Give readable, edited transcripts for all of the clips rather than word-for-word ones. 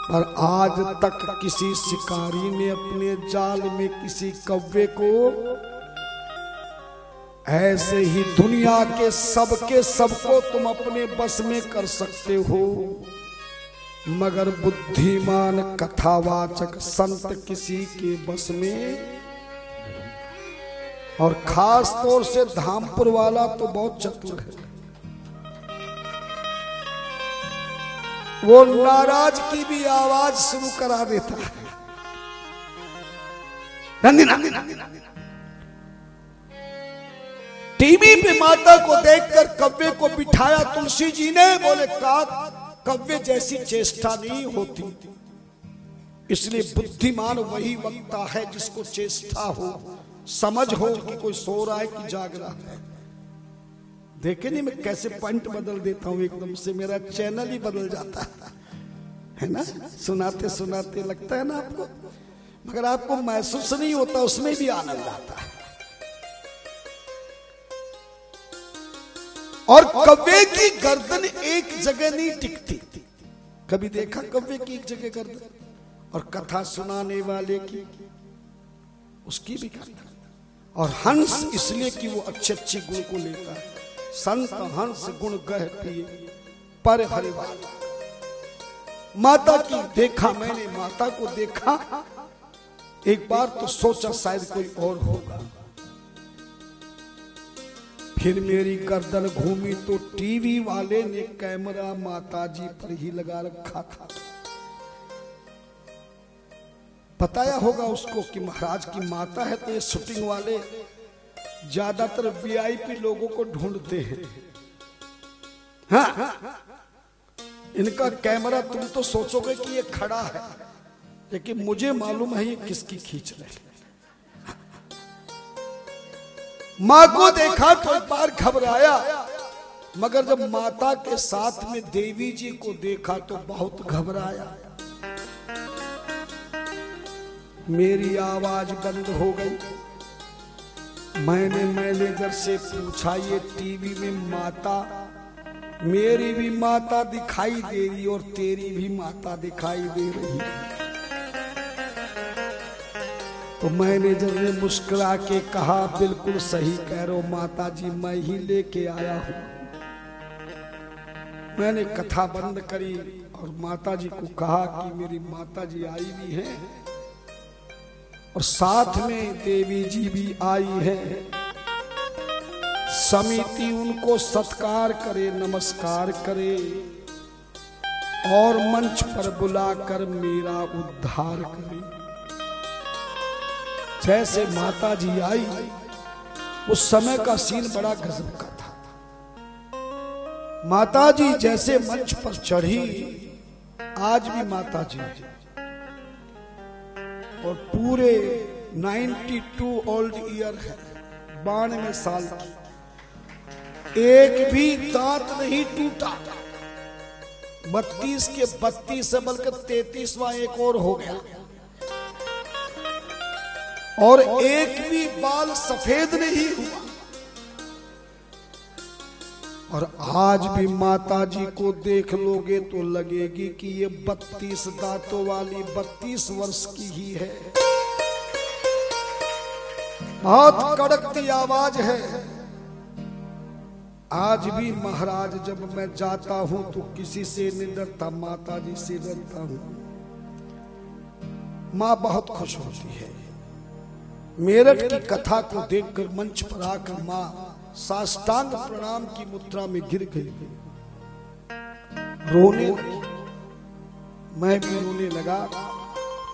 पर आज तक किसी शिकारी ने अपने जाल में किसी कौवे को ऐसे ही दुनिया के सबको तुम अपने बस में कर सकते हो, मगर बुद्धिमान कथावाचक संत किसी के बस में। और खास तौर से धामपुर वाला तो बहुत चतुर है, वो नाराज की भी आवाज शुरू करा देता है। टीवी पे माता को देखकर कव्वे को बिठाया तुलसी जी ने, बोले कव्वे जैसी चेष्टा नहीं होती, इसलिए बुद्धिमान वही वक्ता है जिसको चेष्टा हो, समझ हो कि कोई सो रहा है कि जाग रहा है। देखे नहीं मैं कैसे पॉइंट बदल देता हूं, एकदम से मेरा चैनल ही बदल जाता है ना। सुनाते सुनाते लगता है ना आपको, मगर आपको महसूस नहीं होता, उसमें भी आनंद आता है। और कव्वे की गर्दन एक जगह नहीं टिकती। कभी देखा कव्वे की एक जगह गर्दन? और कथा सुनाने वाले की, उसकी भी गर्दन। और हंस इसलिए कि वो अच्छे अच्छे गुण को लेता है। संत हंस गुण गह पिए पर हरिवाल। माता की देखा मैंने, माता को देखा एक बार तो सोचा शायद कोई और होगा, फिर मेरी गर्दन घूमी तो टीवी वाले ने कैमरा माताजी पर ही लगा रखा था। बताया होगा उसको कि महाराज की माता है, तो ये शूटिंग वाले ज्यादातर वीआईपी लोगों को ढूंढते हैं। हाँ, इनका कैमरा तुम तो सोचोगे कि ये खड़ा है, लेकिन मुझे मालूम है ये किसकी खींच रहे हैं। मां को देखा तो एक बार घबराया, मगर जब माता के साथ में देवी जी को देखा तो बहुत घबराया। मेरी आवाज बंद हो गई। मैंने मैनेजर से पूछा, ये टीवी में माता, मेरी भी माता दिखाई दे रही और तेरी भी माता दिखाई दे रही। तो मैनेजर ने मुस्कुरा के कहा, बिल्कुल सही कह रहे हो माता जी, मैं ही लेके आया हूं। मैंने कथा बंद करी और माता जी को कहा कि मेरी माता जी आई भी हैं और साथ में देवी जी भी आई है। समिति उनको सत्कार करे, नमस्कार करे और मंच पर बुलाकर मेरा उद्धार करे। जैसे माता जी आई, उस समय का सीन बड़ा गजब का था। माता जी जैसे मंच पर चढ़ी, आज भी माता जी और पूरे 92 ओल्ड ईयर है, 92 साल की, एक भी दांत नहीं टूटा। 32 के 32 से बल्कि 33वां एक और हो गया, और एक भी बाल सफेद नहीं हुआ। और आज भी माता जी को देख लोगे तो लगेगी कि ये 32 दांतों वाली 32 वर्ष की ही है। बहुत कड़कती आवाज है। आज भी महाराज जब मैं जाता हूं तो किसी से नहीं डरता, माता जी से डरता हूं। मां बहुत खुश होती है। मेरठ की कथा को देखकर मंच पर आकर मां साष्टांग प्रणाम की मुद्रा में गिर गई, रोने लगी। मैं भी रोने लगा,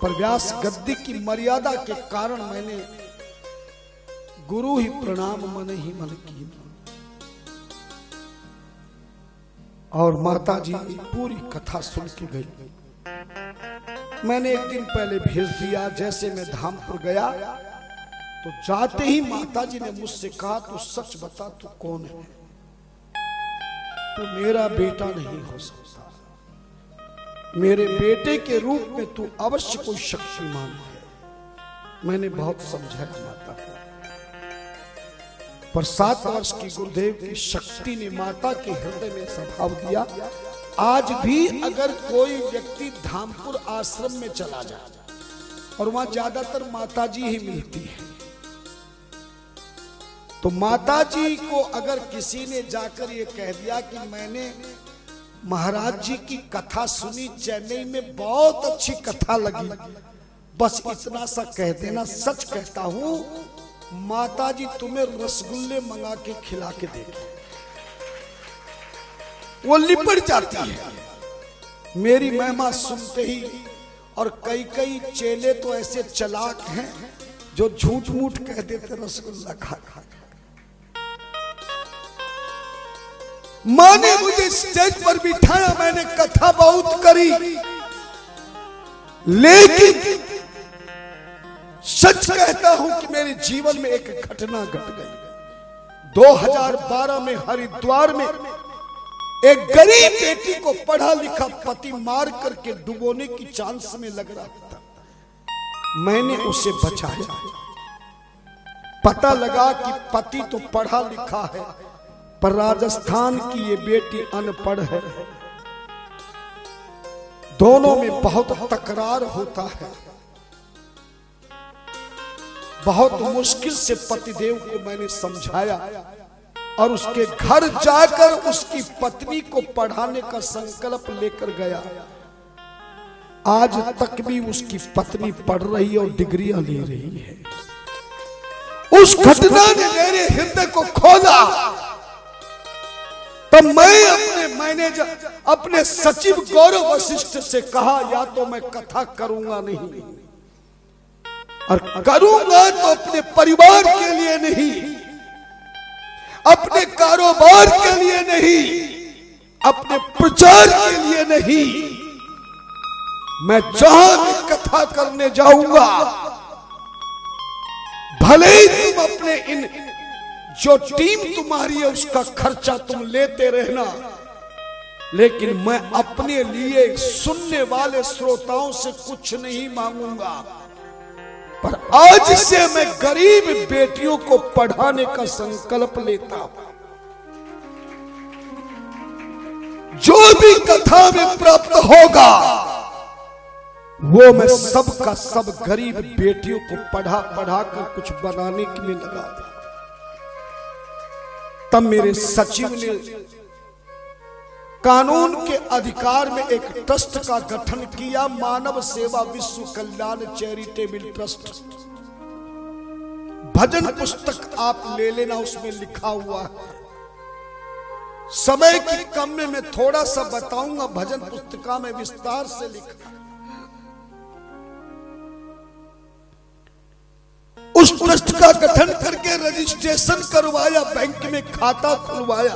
पर व्यास गद्दी की मर्यादा के कारण मैंने गुरु ही प्रणाम मन ही मन की। और माता जी पूरी कथा सुन के गई। मैंने एक दिन पहले भेज दिया। जैसे मैं धामपुर गया तो जाते ही माता जी ने मुझसे कहा, तू सच बता तू कौन है? तू मेरा बेटा नहीं हो सकता, मेरे बेटे के रूप में तू अवश्य कोई शक्तिमान है। मैंने बहुत समझाया माता को, पर 7 वर्ष की गुरुदेव की शक्ति ने माता के हृदय में स्वभाव दिया आज भी अगर कोई व्यक्ति धामपुर आश्रम में चला जाए और वहां ज्यादातर माताजी ही मिलती है, तो माताजी को अगर किसी ने जाकर ये कह दिया कि मैंने महाराज जी की कथा सुनी, चेन्नई में बहुत अच्छी कथा लगी, बस इतना सा कह देना, सच कहता हूं माताजी तुम्हें रसगुल्ले मंगा के खिला के देगी, वो लिपट जाती है मेरी महिमा सुनते ही। और कई कई चेले तो ऐसे चालाक हैं जो झूठ मूठ कह देते रसगुल्ला खा खा। माँ ने मुझे स्टेज पर बिठाया, मैंने कथा बहुत करी, लेकिन सच कहता हूं कि मेरे जीवन में एक घटना घट गई। 2012 में हरिद्वार में एक गरीब बेटी को पढ़ा लिखा पति मार करके डुबोने की चांस में लग रहा था, मैंने उसे बचाया। पता लगा कि पति तो पढ़ा लिखा है पर राजस्थान की ये बेटी अनपढ़ है, दोनों में बहुत तकरार होता है। बहुत मुश्किल से पतिदेव को मैंने समझाया और उसके घर जाकर उसकी पत्नी को पढ़ाने का संकल्प लेकर गया। आज तक भी उसकी पत्नी पढ़ रही है और डिग्रियां ले रही है। उस घटना ने मेरे हृदय को खोला। तब मैं अपने मैनेजर, अपने सचिव गौरव वशिष्ठ से कहा, या तो मैं कथा करूंगा नहीं, और करूंगा तो अपने परिवार के लिए नहीं, अपने कारोबार के लिए नहीं, अपने प्रचार के लिए नहीं, मैं जहां भी कथा करने जाऊंगा, भले ही तुम अपने इन जो टीम तुम्हारी है उसका खर्चा तुम लेते रहना, लेकिन मैं अपने लिए सुनने वाले श्रोताओं से कुछ नहीं मांगूंगा। पर आज से मैं गरीब बेटियों को पढ़ाने का संकल्प लेता हूं। जो भी कथा में प्राप्त होगा वो मैं सब का सब गरीब बेटियों को पढ़ा कर कुछ बनाने के लिए लगा दिया। तब मेरे सचिव ने कानून के अधिकार में एक ट्रस्ट का गठन किया, मानव सेवा विश्व कल्याण चैरिटेबल ट्रस्ट। भजन पुस्तक आप ले लेना, उसमें लिखा हुआ है। समय की कम में मैं थोड़ा सा बताऊंगा, भजन पुस्तिका में विस्तार से लिखा। उस ट्रस्ट का गठन करके रजिस्ट्रेशन करवाया, बैंक में खाता खुलवाया,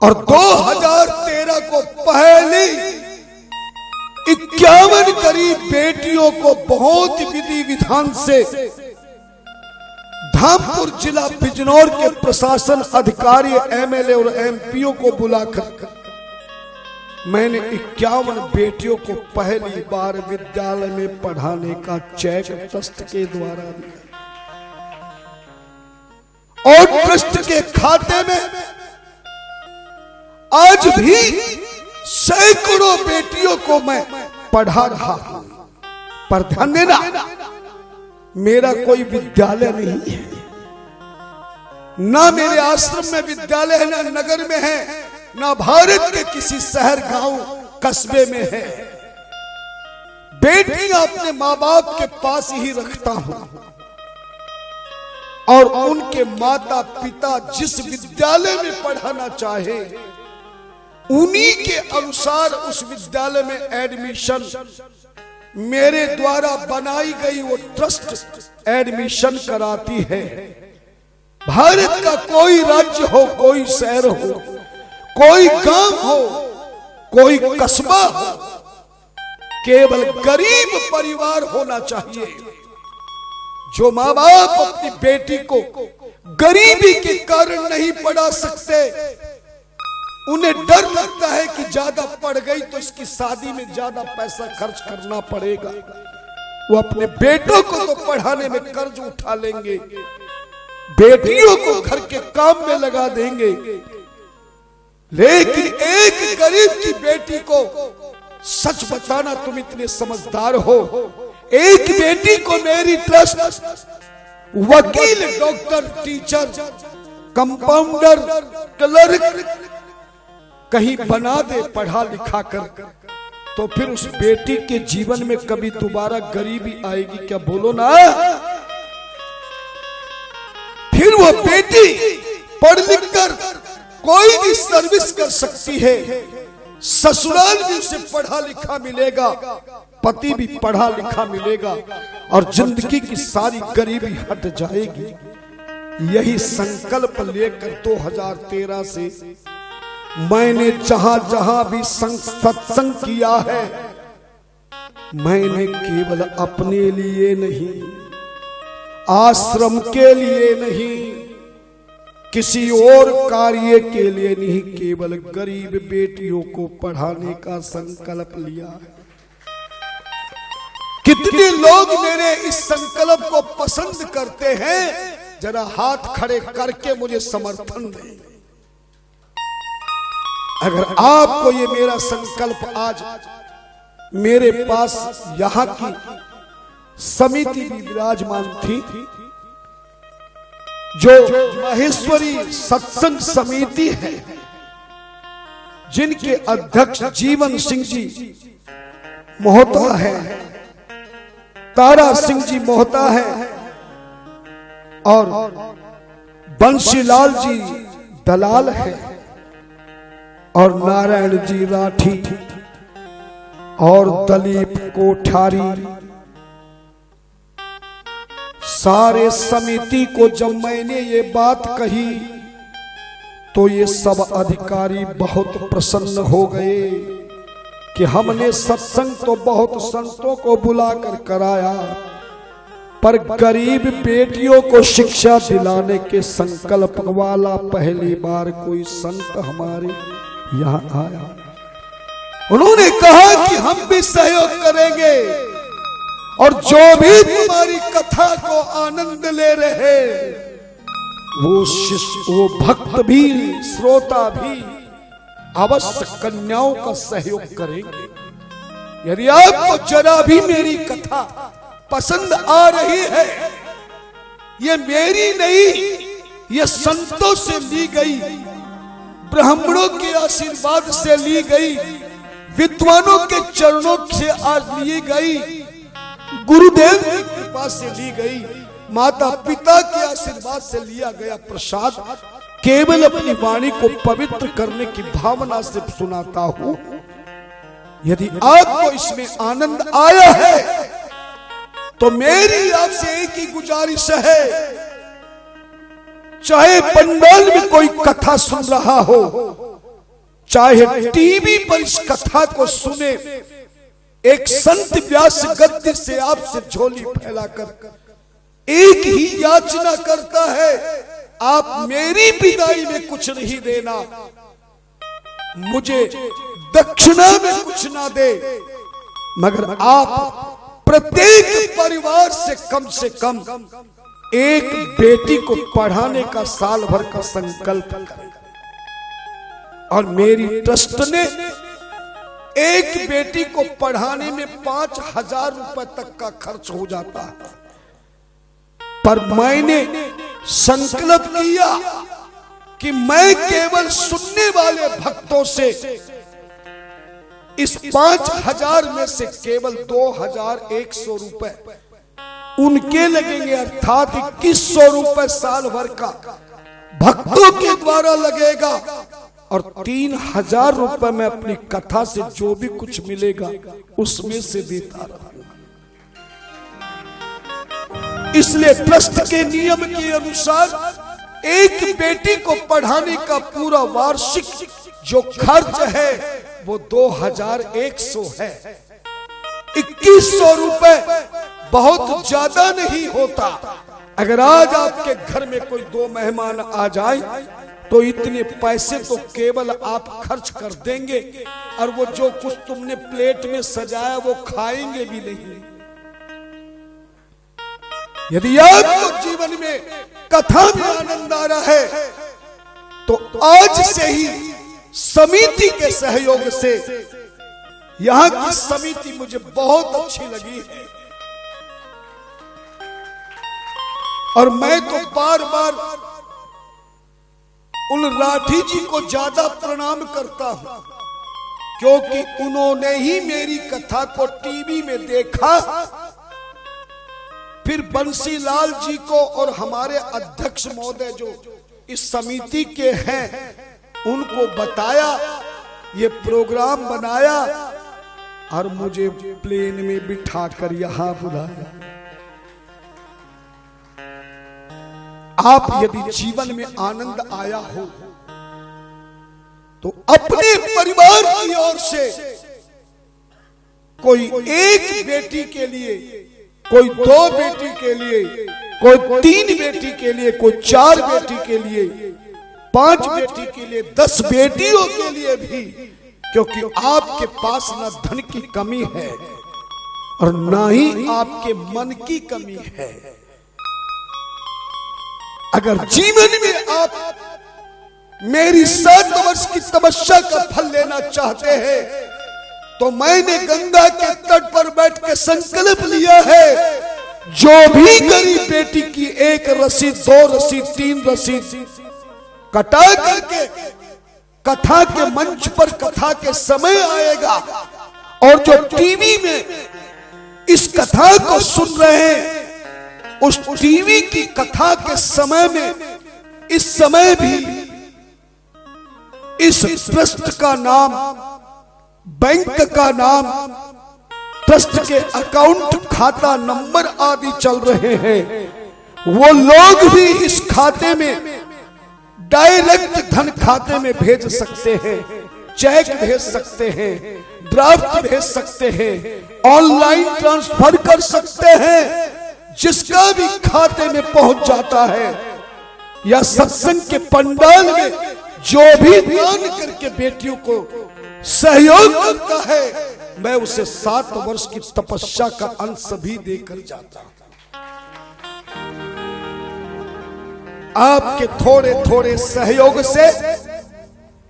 और 2013 को पहली 51 गरीब बेटियों को बहुत विधि विधान से धामपुर जिला बिजनौर के प्रशासन अधिकारी, एमएलए और एमपीओ को बुलाकर मैंने 51 बेटियों को पहली बार विद्यालय में पढ़ाने का चेक ट्रस्ट के द्वारा दिया। और ट्रस्ट के खाते में आज भी सैकड़ों बेटियों को मैं पढ़ा रहा हूं। पर ध्यान देना, मेरा कोई विद्यालय नहीं है, ना मेरे आश्रम में विद्यालय है, ना नगर में है, ना भारत के किसी शहर गांव कस्बे में है। बेटियां अपने माँ बाप के पास ही रखता हूं और उनके माता पिता जिस विद्यालय में पढ़ाना चाहे उन्हीं के अनुसार उस विद्यालय में एडमिशन मेरे द्वारा बनाई गई वो ट्रस्ट एडमिशन कराती है। भारत का कोई राज्य हो, कोई शहर हो, कोई गांव हो, कोई कस्बा हो, केवल गरीब परिवार होना चाहिए। जो माँ बाप अपनी बेटी को गरीबी के कारण नहीं पढ़ा सकते, उन्हें डर लगता है कि ज्यादा पढ़ गई तो इसकी शादी में ज्यादा पैसा खर्च करना पड़ेगा, वो अपने बेटों को तो पढ़ाने में कर्ज उठा लेंगे, बेटियों को घर के काम में लगा देंगे, लेकिन एक गरीब की बेटी को, सच बताना तुम इतने समझदार हो, एक बेटी को मेरी ट्रस्ट वकील, डॉक्टर, टीचर, कंपाउंडर, क्लर्क कहीं बना दे पढ़ा लिखा कर, तो फिर उस बेटी के जीवन में कभी दोबारा गरीबी आएगी क्या? बोलो ना। फिर वो बेटी पढ़ लिख कर कोई भी सर्विस कर सकती है, ससुराल भी उसे पढ़ा लिखा मिलेगा, पति भी पढ़ा लिखा मिलेगा, और जिंदगी की सारी गरीबी हट जाएगी। यही संकल्प लेकर 2013 से मैंने जहां जहां भी सत्संग किया है, मैंने केवल अपने लिए नहीं, आश्रम के लिए नहीं, किसी और कार्य के लिए नहीं, केवल गरीब बेटियों को पढ़ाने का संकल्प लिया है। कितने लोग मेरे इस संकल्प को पसंद करते हैं? जरा हाथ खड़े करके मुझे समर्थन दें। अगर आपको ये मेरा संकल्प आज मेरे पास यहां की समिति भी विराजमान थी, जो महेश्वरी सत्संग समिति है, जिनके अध्यक्ष जीवन सिंह जी मोहता है, तारा सिंह जी मोहता है, और बंशीलाल जी दलाल है, और नारायण जी राठी, और दलीप कोठारी, सारे समिति को जब मैंने ये बात कही तो ये सब अधिकारी बहुत प्रसन्न हो गए कि हमने सत्संग तो बहुत संतों को बुलाकर कराया, पर गरीब बेटियों को शिक्षा दिलाने के संकल्प वाला पहली बार कोई संत हमारे यहाँ आया। उन्होंने कहा कि हम भी सहयोग करेंगे, और जो भी तुम्हारी कथा को आनंद ले रहे, वो शिष्य, वो भक्त भी, श्रोता भी अवश्य कन्याओं का सहयोग करेंगे। यदि आपको जरा भी मेरी कथा पसंद आ रही है, ये मेरी नहीं, ये संतों से ली गई, ब्राह्मणों के आशीर्वाद से ली गई, विद्वानों के चरणों से आज ली गई, गुरुदेव की कृपा से ली गई, माता पिता के आशीर्वाद से लिया गया प्रसाद, केवल अपनी वाणी को पवित्र करने की भावना से सुनाता हूं। यदि आपको इसमें आनंद आया है तो मेरी आपसे एक ही गुजारिश है, चाहे पंडाल में कोई कथा सुन रहा हो, चाहे टीवी पर इस कथा को सुने, एक संत व्यास गद्य से आपसे झोली फैलाकर एक ही याचना करता है, आप मेरी विदाई में कुछ नहीं देना, मुझे दक्षिणा में कुछ ना दे, मगर आप प्रत्येक परिवार से कम एक बेटी को पढ़ाने का साल भर का संकल्प करें। और मेरी ट्रस्ट ने एक बेटी को पढ़ाने में 5,000 रुपए तक का खर्च हो जाता है, पर मैंने संकल्प किया कि मैं केवल सुनने वाले भक्तों से इस 5,000 में से केवल 2,100 रुपए उनके लगेंगे, अर्थात 2,100 रुपए साल भर का भक्तों के द्वारा लगेगा, और 3,000 रुपए में अपनी कथा से जो भी कुछ मिलेगा उसमें से देता रहूंगा। इसलिए ट्रस्ट के नियम के अनुसार एक बेटी को पढ़ाने का पूरा वार्षिक जो खर्च है वो 2,100 है। 2,100 रुपए बहुत ज्यादा नहीं होता। अगर आज आपके घर में कोई 2 मेहमान आ जाए तो इतने पैसे तो केवल आप खर्च कर देंगे, और वो जो कुछ तुमने प्लेट में सजाया वो खाएंगे भी नहीं। यदि आपको जीवन में कथा में आनंद आ रहा है तो आज से ही समिति के सहयोग से, यहां की समिति मुझे बहुत अच्छी लगी है और मैं तो बार बार उन राठी जी को ज्यादा प्रणाम करता हूं, क्योंकि उन्होंने ही मेरी कथा को टीवी में देखा, फिर बंसीलाल जी को और हमारे अध्यक्ष महोदय जो इस समिति के हैं उनको बताया, ये प्रोग्राम बनाया और मुझे प्लेन में बिठाकर यहां बुलाया। आप यदि जीवन में आनंद आया हो तो अपने परिवार की ओर से कोई एक बेटी के लिए, कोई 2 बेटी के लिए, कोई 3 बेटी के लिए, कोई 4 बेटी के लिए, 5 बेटी के लिए, 10 बेटियों के लिए भी, क्योंकि आपके पास ना धन की कमी है और ना ही आपके मन की कमी है। अगर जीवन में आप मेरी 7 वर्ष की तपस्या का फल लेना चाहते हैं तो मैंने गंगा के तट पर बैठ के संकल्प लिया है, जो भी गरीब बेटी की 1 रसीद, 2 रसीद, 3 रसीद कटा करके कथा के मंच पर कथा के समय आएगा और जो टीवी में इस कथा को सुन रहे हैं, उस टीवी की कथा के समय में इस समय भी इस ट्रस्ट का नाम, बैंक का नाम, ट्रस्ट के अकाउंट खाता नंबर आदि चल रहे हैं, वो लोग भी इस खाते में डायरेक्ट धन खाते में भेज सकते हैं, चेक भेज सकते हैं, ड्राफ्ट भेज सकते हैं, ऑनलाइन ट्रांसफर कर सकते हैं, जिसका भी खाते में पहुंच जाता है, या सत्संग के पंडाल में जो भी दान करके बेटियों को सहयोग करता है, मैं उसे 7 वर्ष की तपस्या का अंश भी देकर जाता हूं। आपके थोड़े थोड़े सहयोग से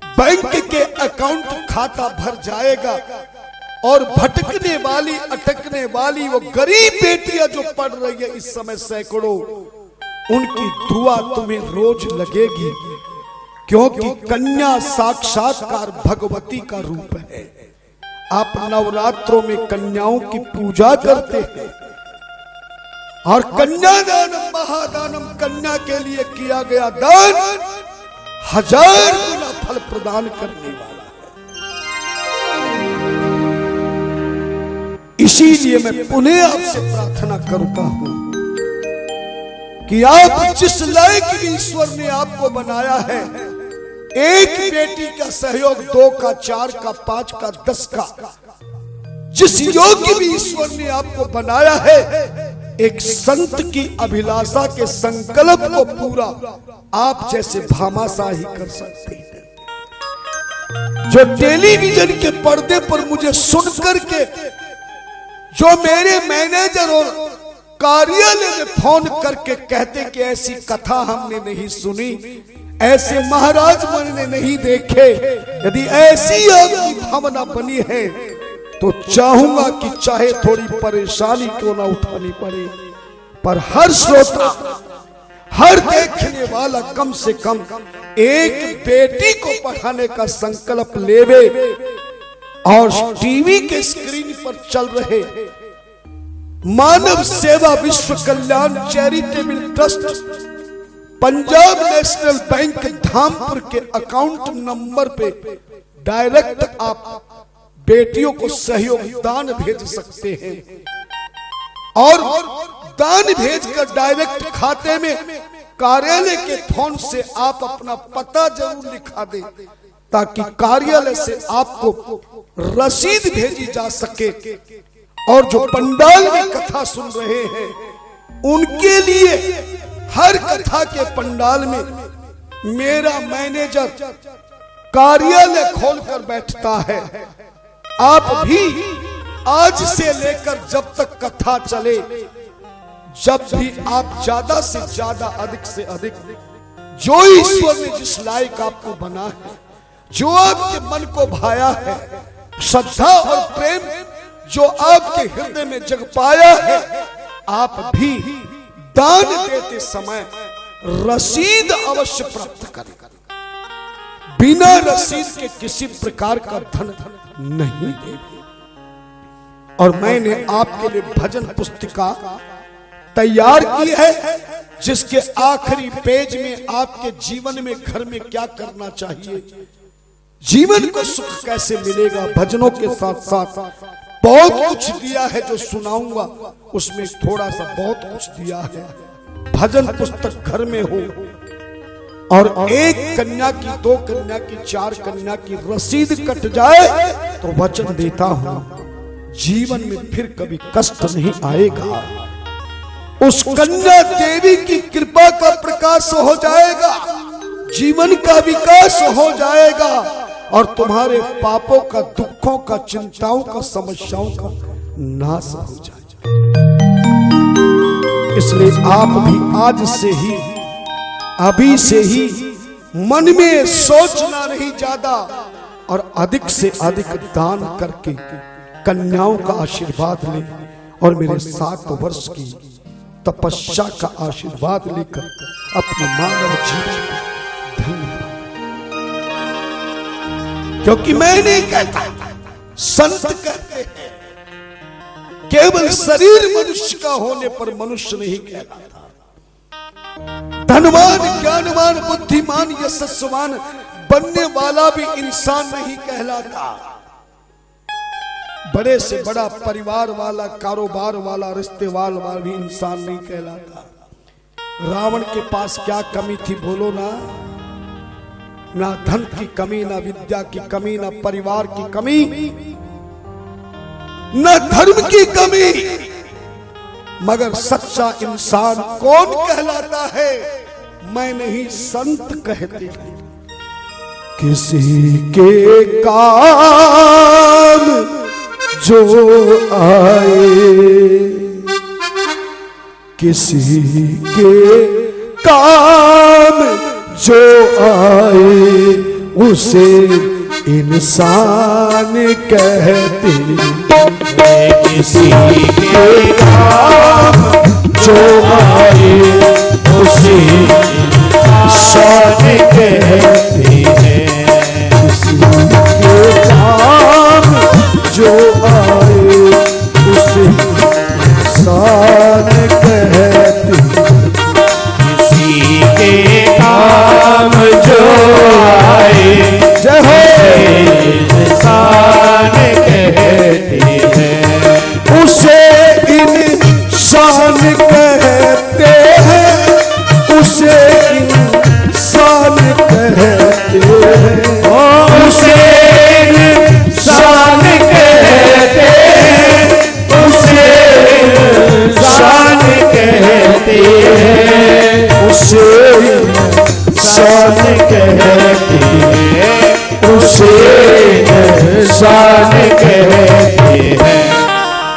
बैंक के अकाउंट खाता भर जाएगा और भटकने वाली, अटकने वाली वो गरीब बेटियां जो पढ़ रही है इस समय सैकड़ों, उनकी दुआ तुम्हें रोज लगेगी, क्योंकि कन्या साक्षात्कार भगवती का रूप है। आप नवरात्रों में कन्याओं की पूजा करते हैं और कन्यादानम महादानम, कन्या के लिए किया गया दान 1000 गुना फल प्रदान करने वाला है। इसीलिए मैं पुनः आपसे प्रार्थना करता हूं कि आप जिस लायक भी ईश्वर ने आपको बनाया है, एक बेटी का सहयोग 2 का, 4 का, 5 का, 10 का, जिस योग्य भी ईश्वर ने आपको बनाया है, एक संत की अभिलाषा के संकल्प को पूरा आप जैसे भामाशाही कर सकते हैं। जो टेलीविजन के पर्दे पर मुझे सुन करके जो मेरे मैनेजर और कार्यालय में फोन करके कहते कि ऐसी कथा हमने नहीं सुनी, ऐसे महाराज मैंने नहीं देखे, यदि ऐसी आपकी भावना बनी है तो चाहूंगा कि चाहे थोड़ी परेशानी क्यों ना उठानी पड़े, पर हर श्रोता, हर देखने वाला कम से कम एक बेटी को पढ़ाने का संकल्प लेवे और टीवी के स्क्रीन पर चल रहे Manav Seva Vishwa Kalyan charitable trust Punjab national bank Dhampur के अकाउंट नंबर पे डायरेक्ट आप बेटियों को सहयोग दान भेज सकते हैं और दान भेजकर डायरेक्ट खाते में कार्यालय के फोन से आप अपना पता जरूर लिखा दें, ताकि कार्यालय से आपको रसीद भेजी जा सके और जो पंडाल में कथा सुन रहे हैं उनके लिए हर कथा के पंडाल में मेरा मैनेजर कार्यालय खोलकर बैठता है। आप भी आज से लेकर जब तक कथा चले, जब भी आप ज्यादा से ज्यादा, अधिक से अधिक, जो ईश्वर ने जिस लायक आपको बना है, जो आपके मन को भाया है, श्रद्धा और प्रेम जो आपके हृदय में जग पाया है, आप भी दान देते समय रसीद अवश्य प्राप्त करें। बिना रसीद के किसी प्रकार का धन नहीं दे। और मैंने आपके लिए भजन पुस्तिका तैयार की है, जिसके आखिरी पेज में आपके जीवन में घर में क्या करना चाहिए, जीवन को सुख कैसे मिलेगा, भजनों के साथ साथ बहुत कुछ दिया है जो सुनाऊंगा, उसमें थोड़ा सा बहुत कुछ दिया है। भजन पुस्तक घर में हो और एक कन्या की, दो कन्या की, चार कन्या की रसीद कट जाए तो वचन देता हूं जीवन में फिर कभी कष्ट नहीं आएगा। उस कन्या देवी की कृपा का प्रकाश हो जाएगा, जीवन का विकास हो जाएगा और तुम्हारे पापों का, दुखों का, चिंताओं का, समस्याओं का नाश हो जाएगा। इसलिए आप भी आज से ही, अभी से ही मन में सोचना नहीं ज्यादा और अधिक से अधिक दान करके कन्याओं का आशीर्वाद ले और मेरे 7 वर्ष की तपस्या का आशीर्वाद लेकर अपने मानव जीवन को धन्य। क्योंकि मैं नहीं कहता, संत कहते हैं केवल शरीर मनुष्य का होने पर मनुष्य नहीं कहलाता। धनवान, ज्ञानवान, बुद्धिमान, यशस्वान बनने वाला भी इंसान नहीं कहलाता। बड़े से बड़ा परिवार वाला, कारोबार वाला, रिश्ते वाला भी इंसान नहीं कहलाता। रावण के पास क्या कमी थी बोलो ना? ना धन की कमी, ना विद्या की कमी, ना परिवार की कमी, ना धर्म की कमी, मगर सच्चा इंसान कौन कहलाता है? मैं नहीं, संत कहते हैं। किसी के काम जो आए, किसी के काम जो आए उसे इंसान कहते हैं। किसी के काम जो आए उसे इंसान कहते हैं। किसी के काम जो आए उसे इंसान कहते हैं। किसी के काम जो आए जय हो इंसान कहते हैं। उसे इंसान कहते हैं, उसे इंसान कहते हैं, उसे इंसान कहते हैं, उसे इंसान कहते हैं, उसे इंसान कहते हैं, उसे इंसान कहते हैं।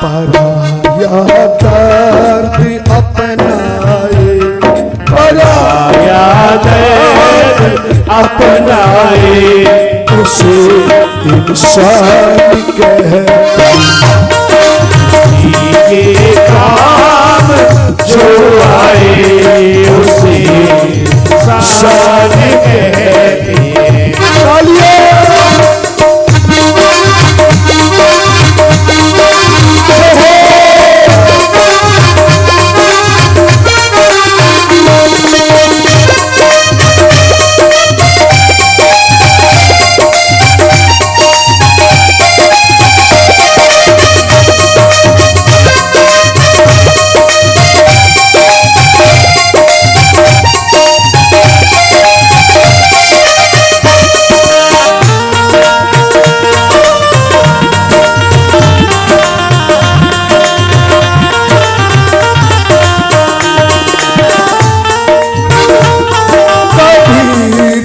पराया दर्द अपनाए, पराया दर्द अपनाए उसे इंसान कहते हैं। के काम जो आए उसे इंसान कहते हैं।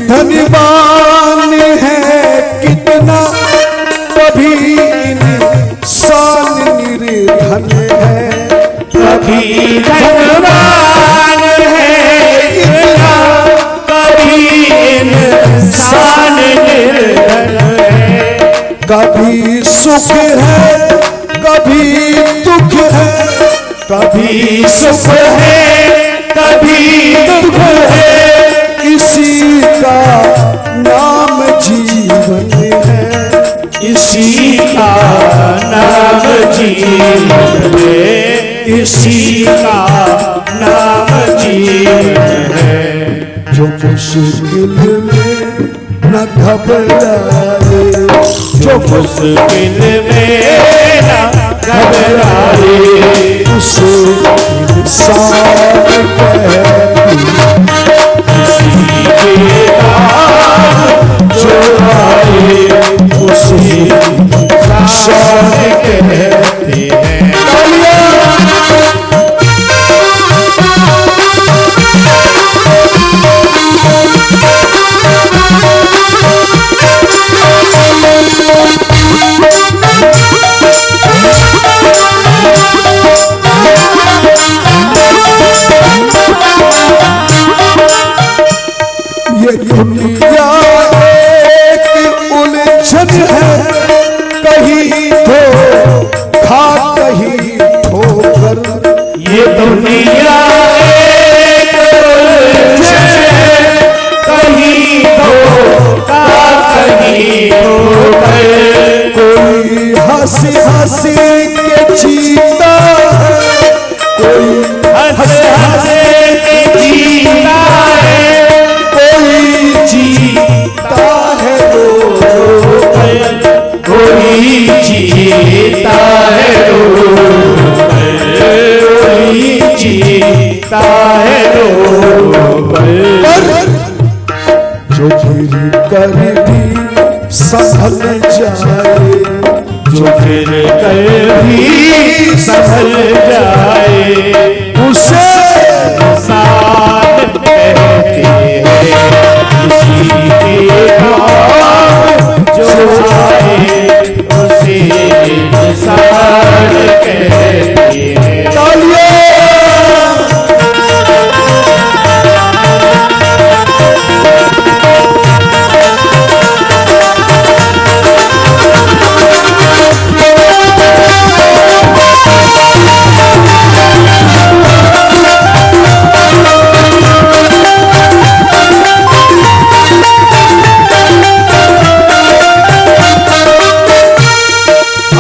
धनवान है कितना, कभी इंसान निर्धन है। कभी धनवान है कितना, कभी इंसान निर्धन कभी सुख है कभी दुख है, कभी सुख है कभी दुख है, इसी का नाम जीवन है, इसी का नाम जीवन है, इसी का नाम जीवन है। जो मुश्किल में न घबराए, जो मुश्किल में न घबराए, उसे इंसान कहती, किसी के काम जो आए उसे इंसान कहते हैं। ये दुनिया एक उलझन है, कहीं धोखा कहीं ठोकर, ये दुनिया एक उलझन है, कहीं धोखा कहीं ठोकर, कोई हंसी हंसी के जीता है, कोई हंस हंस के जीता है, कोई जीता है रोकर, कोई जीता है रोकर, कोई जीता है रोकर। पर जो गिर कर भी संभल जाए, जो फिर कभी संभल जाए, उसे इंसान कहते हैं। किसी के काम जो आए उसे इंसान कहते हैं।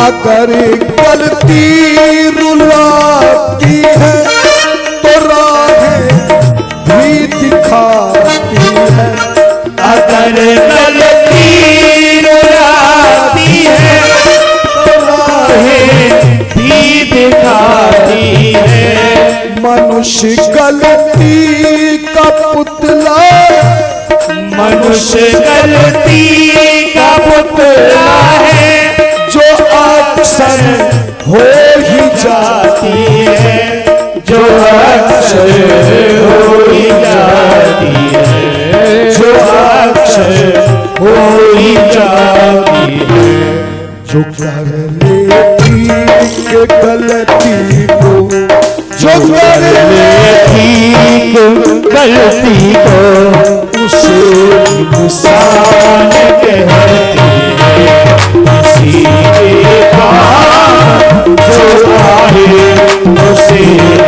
अगर गलती रुलाती है तो राहें भी दिखाती है, अगर गलती रुलाती है तो राहें भी दिखाती है। मनुष्य गलती का पुतला, मनुष्य गलती का पुतला है, जो अक्सर हो ही जाती है, जो अक्सर हो ही जाती है, जो अक्सर हो ही जाती है। जो कर लेती के गलती को, जो कर ठीक गलती को उसे इंसान कहते हैं। किसी के काम जो आए उसे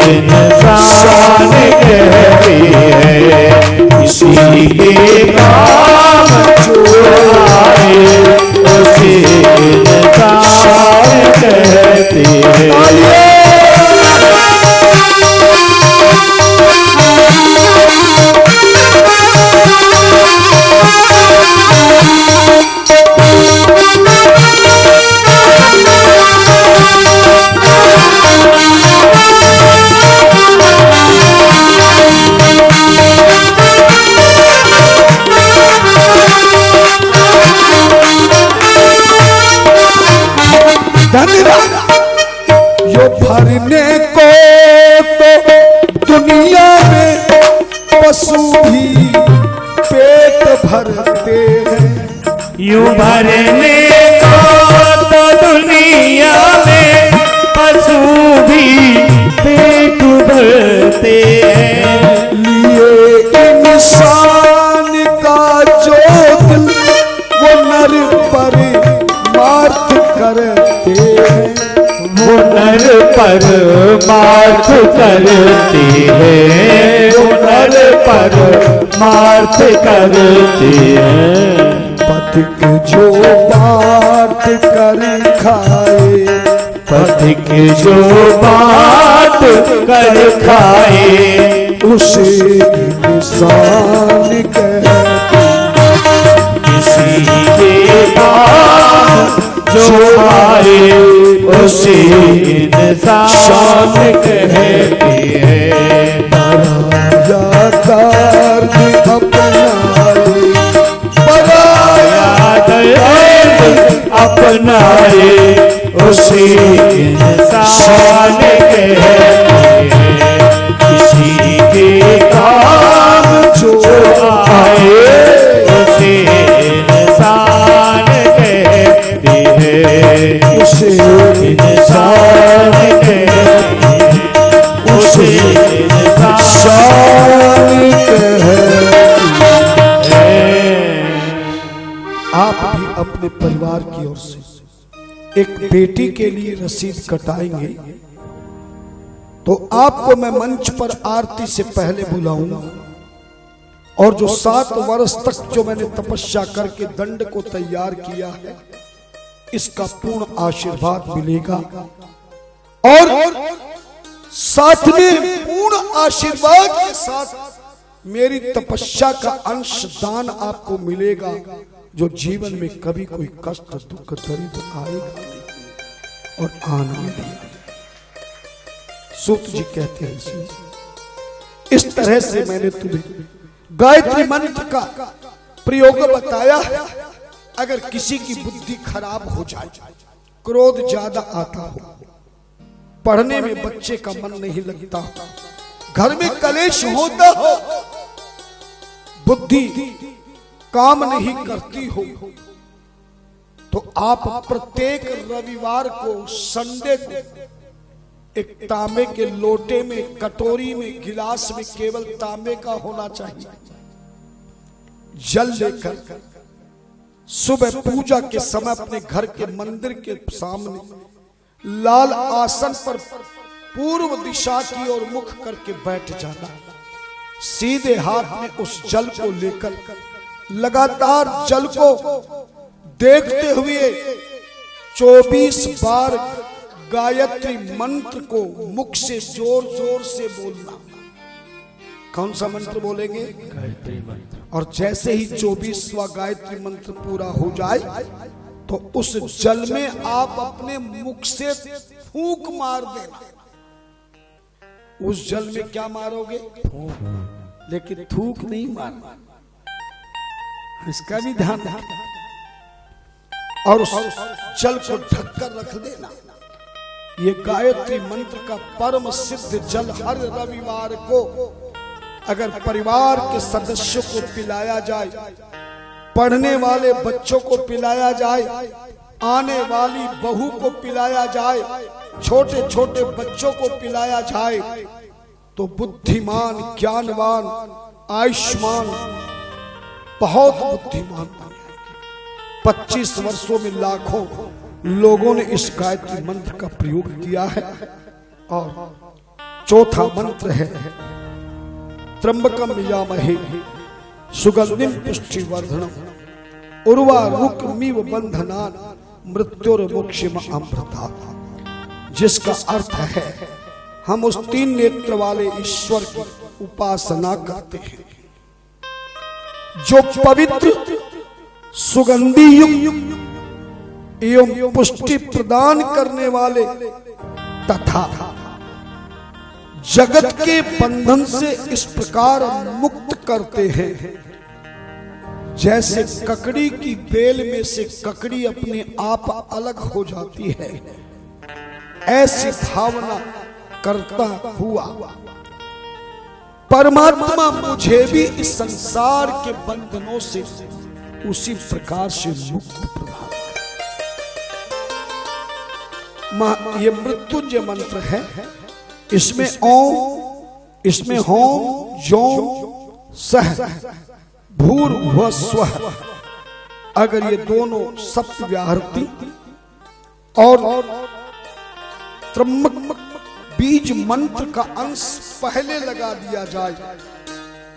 इंसान कहते हैं। किसी के काम जो आए उसे इंसान कहते हैं। यो भरने को तो दुनिया में पशु भी पेट भरते हैं, यूं भरने को तो दुनिया में पशु भी पेट भरते हैं। लिए इंसान का जो दिल वो नर पर मार वो नर परमार्थ करते हैं, वो नर परमार्थ करते हैं। पथिक जो बात कर खाए, पथिक जो बात कर खाए, उसे इंसान कहते। किसी के काम जो आए उसे इंसान कहते हैं। पराया दर्द अपनाए, पराया दर्द अपनाए उसे इंसान कहते हैं। किसी के काम जो आए उसे इंसान कहते हैं, उसे इंसान कहते हैं, उसे इंसान कहते हैं। आप भी अपने परिवार की ओर से एक बेटी के लिए रसीद कटाएंगे तो आपको मैं मंच पर आरती से पहले बुलाऊंगा और जो 7 वर्ष तक जो मैंने तपस्या करके दंड को तैयार किया है इसका पूर्ण आशीर्वाद मिलेगा और साथ में पूर्ण आशीर्वाद के साथ मेरी तपस्या का अंशदान आपको मिलेगा जो जीवन में कभी कोई कष्ट दुख दर्द आएगा नहीं और आना भी। सूत जी कहते हैं इस तरह से मैंने तुम्हें गायत्री मंत्र का प्रयोग बताया है। अगर किसी की बुद्धि खराब हो जाए, क्रोध ज्यादा आता हो, पढ़ने में बच्चे का मन नहीं लगता, घर में कलेश होता हो, बुद्धि काम नहीं करती हो, तो आप प्रत्येक रविवार को संडे को एक तांबे के लोटे में, कटोरी में, गिलास में केवल तांबे का होना चाहिए, जल लेकर सुबह पूजा के समय अपने घर के मंदिर के सामने लाल आसन पर पूर्व दिशा की ओर मुख करके बैठ जाना। सीधे हाथ में उस जल को लेकर लगातार जल को देखते हुए 24 बार गायत्री मंत्र को मुख से जोर जोर से बोलना। कौन सा मंत्र बोलेंगे? गायत्री मंत्र। और जैसे ही 24वां गायत्री मंत्र पूरा हो जाए तो उस जल में आप अपने मुख से फूंक मार देना। उस जल में क्या मारोगे? लेकिन थूक नहीं मारना, इसका भी ध्यान रखना। और उस जल को ढककर रख देना। ये गायत्री मंत्र का परम सिद्ध जल हर रविवार को अगर परिवार के सदस्यों को पिलाया जाए, पढ़ने वाले बच्चों को पिलाया जाए, आने वाली बहू को पिलाया जाए, छोटे छोटे बच्चों को पिलाया जाए, तो बुद्धिमान, ज्ञानवान, आयुष्मान, बहुत बुद्धिमान बन जाएंगे। 25 वर्षों में लाखों लोगों ने इस गायत्री मंत्र का प्रयोग किया है। और चौथा मंत्र है त्र्यंबकम यजामहे सुगंधिम पुष्टिवर्धनम उर्वारुकमिव बंधनान् मृत्युर्मोक्षम अमृतात्, जिसका अर्थ है हम उस 3 नेत्र वाले ईश्वर की उपासना करते हैं जो पवित्र, सुगंधि युक्त एवं पुष्टि प्रदान करने वाले तथा जगत के बंधन से इस प्रकार मुक्त करते हैं जैसे ककड़ी की बेल में से ककड़ी अपने आप अलग हो जाती है, ऐसी भावना करता हुआ परमात्मा मुझे भी इस संसार के बंधनों से उसी प्रकार से मुक्त प्रदान करे। ये मृत्युंजय मंत्र है। इसमें ओम, इसमें होम, जोम, सह, भूर्भुवः स्वः, अगर ये दोनों सप्त व्याहृति और त्रम्बक बीज मंत्र का अंश पहले लगा दिया जाए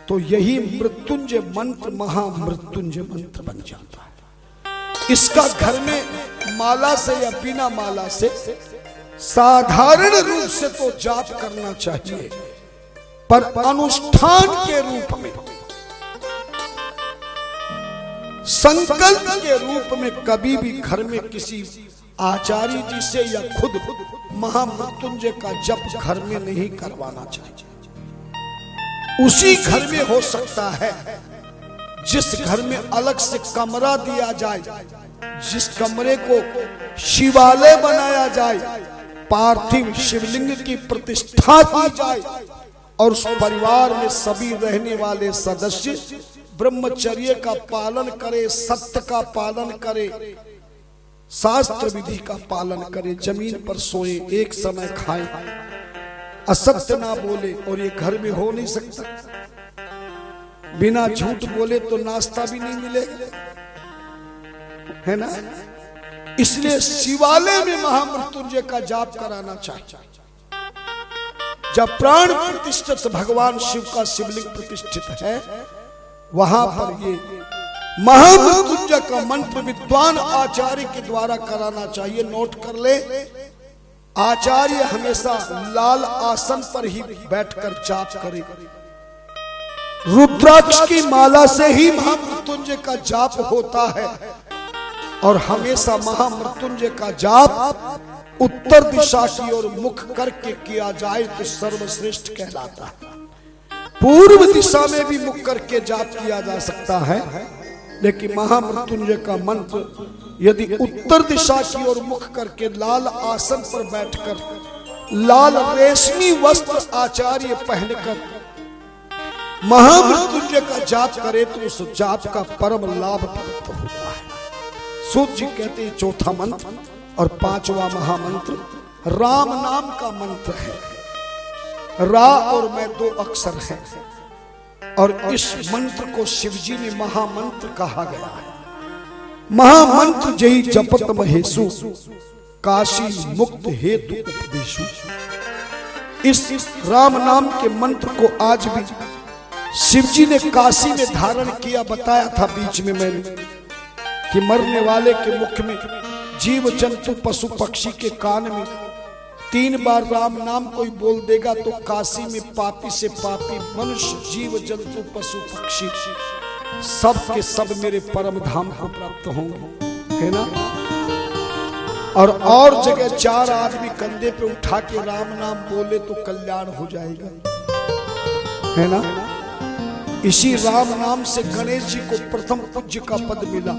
तो यही मृत्युंजय मंत्र महामृत्युंजय मंत्र बन जाता है। इसका घर में माला से या बिना माला से साधारण रूप से तो जाप करना चाहिए, पर अनुष्ठान के रूप में, संकल्प के रूप में कभी भी घर में किसी आचार्य जी से या खुद महामृत्युंजय का जप घर में नहीं करवाना चाहिए। उसी घर में हो सकता है जिस घर में अलग से कमरा दिया जाए, जिस कमरे को शिवालय बनाया जाए, पार्थिव शिवलिंग की प्रतिष्ठा की जाए और उस परिवार में सभी रहने वाले सदस्य ब्रह्मचर्य का पालन करे, सत्य का पालन करे, शास्त्र विधि का पालन करे, जमीन पर सोए, एक समय खाए, असत्य ना बोले। और ये घर में हो नहीं सकता। बिना झूठ बोले तो नाश्ता भी नहीं मिलेगा, है ना। इसलिए शिवालय में महामृत्युंजय का जाप कराना चाहिए। जब प्राण प्रतिष्ठित भगवान शिव का शिवलिंग प्रतिष्ठित है, वहां पर ये महामृत्युंजय का मंत्र विद्वान आचार्य के द्वारा कराना चाहिए। नोट कर ले, आचार्य हमेशा लाल आसन पर ही बैठकर जाप करे। रुद्राक्ष की माला से ही महामृत्युंजय का जाप होता है और हमेशा महामृत्युंजय का जाप उत्तर दिशा की ओर मुख करके किया जाए तो सर्वश्रेष्ठ कहलाता है। पूर्व दिशा में भी मुख करके जाप किया जा सकता है, लेकिन महामृत्युंजय का मंत्र यदि उत्तर दिशा की ओर मुख करके लाल आसन पर बैठकर लाल रेशमी वस्त्र आचार्य पहनकर महामृत्युंजय का जाप करे तो उस जाप का परम लाभ प्राप्त होता है। सूत जी कहते हैं चौथा मंत्र और पांचवा महामंत्र राम नाम का मंत्र है। रा और मैं दो अक्षर है और इस मंत्र को शिवजी ने महामंत्र कहा गया है। महामंत्र जय जपत महेशु काशी मुक्त हेतु उपदेशु। इस राम नाम के मंत्र को आज भी शिवजी ने काशी में धारण किया। बताया था बीच में मैंने कि मरने वाले के मुख में, जीव जंतु पशु पक्षी के कान में 3 बार राम नाम कोई बोल देगा तो काशी में पापी से पापी, मनुष्य, जीव जंतु पशु पक्षी सब के सब मेरे परम धाम को प्राप्त होंगे, है ना। और जगह 4 आदमी कंधे पे उठा के राम नाम बोले तो कल्याण हो जाएगा, है ना। इसी राम नाम से गणेश जी को प्रथम पूज्य का पद मिला।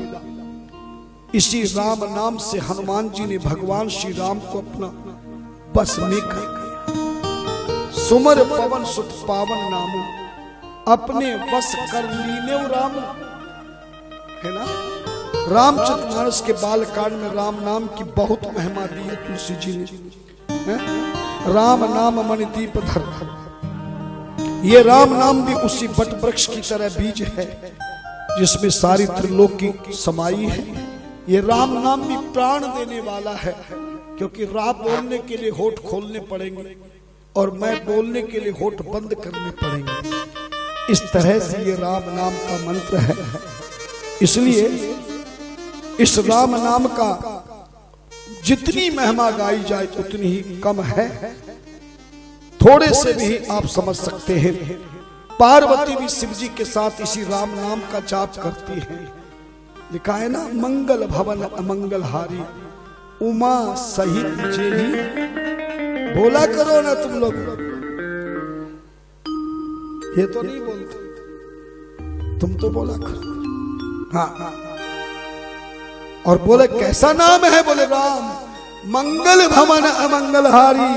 इसी राम नाम से हनुमान जी ने भगवान श्री राम को अपना बस में कर गया। सुमर पवन सुत पावन नामो अपने बस कर लीने राम, है ना। रामचरितमानस के बालकांड में राम नाम की बहुत महिमा दी है तुलसी जी ने। राम नाम मणि दीप धर, ये राम नाम भी उसी बट वृक्ष की तरह बीज है जिसमें सारी त्रिलोकी समाई है। ये राम नाम भी प्राण देने वाला है, क्योंकि रा बोलने के लिए होठ खोलने पड़ेंगे और मैं बोलने के लिए होठ बंद करने पड़ेंगे। इस तरह से ये राम नाम का मंत्र है। इसलिए इस राम नाम का जितनी महिमा गाई जाए उतनी ही कम है। थोड़े से भी आप समझ सकते हैं। पार्वती भी शिव जी के साथ इसी राम नाम का जाप करती है। लिखा है ना, मंगल भवन अमंगल हारी उमा सहित जेही। बोला करो ना तुम लोग, ये तो नहीं बोलते, तुम तो बोला करो। हाँ, और बोले कैसा नाम है? बोले राम मंगल भवन अमंगल हारी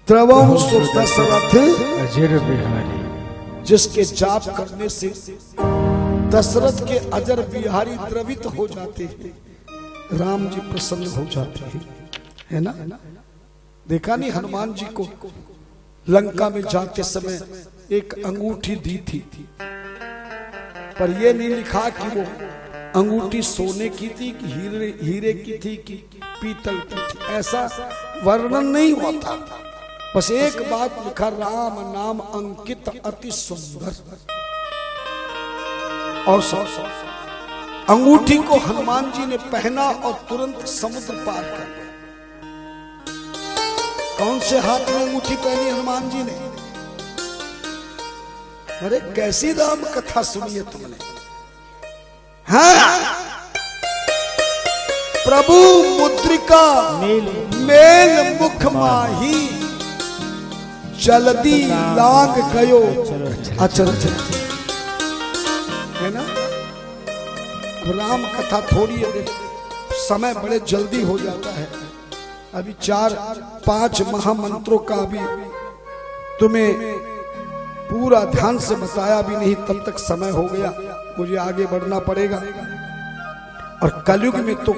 द्रवम दशरथ अजर बिहारी। जिसके जाप करने से दशरथ के अजर बिहारी द्रवित हो जाते हैं, राम जी प्रसन्न हो जाते हैं, है ना। देखा नहीं हनुमान जी को लंका में जाते समय एक अंगूठी दी थी, पर यह नहीं लिखा कि वो अंगूठी सोने की थी कि हीरे की थी कि पीतल की थी, ऐसा वर्णन नहीं होता। बस एक बात लिखा, राम नाम अंकित अति सुंदर। और अंगूठी को हनुमान जी ने पहना और तुरंत समुद्र पार कर गए। कौन से हाथ में अंगूठी पहनी हनुमान जी ने? अरे कैसी राम कथा सुनी है तुमने? हाँ, प्रभु मुद्रिका मेल मुख माही, जल्दी लाग गयो अचर। है ना? राम कथा थोड़ी है, समय बड़े जल्दी हो जाता है। अभी 4-5 महामंत्रों का भी तुम्हें पूरा ध्यान से बताया भी नहीं, तब तक समय हो गया, मुझे आगे बढ़ना पड़ेगा। और कलयुग में तो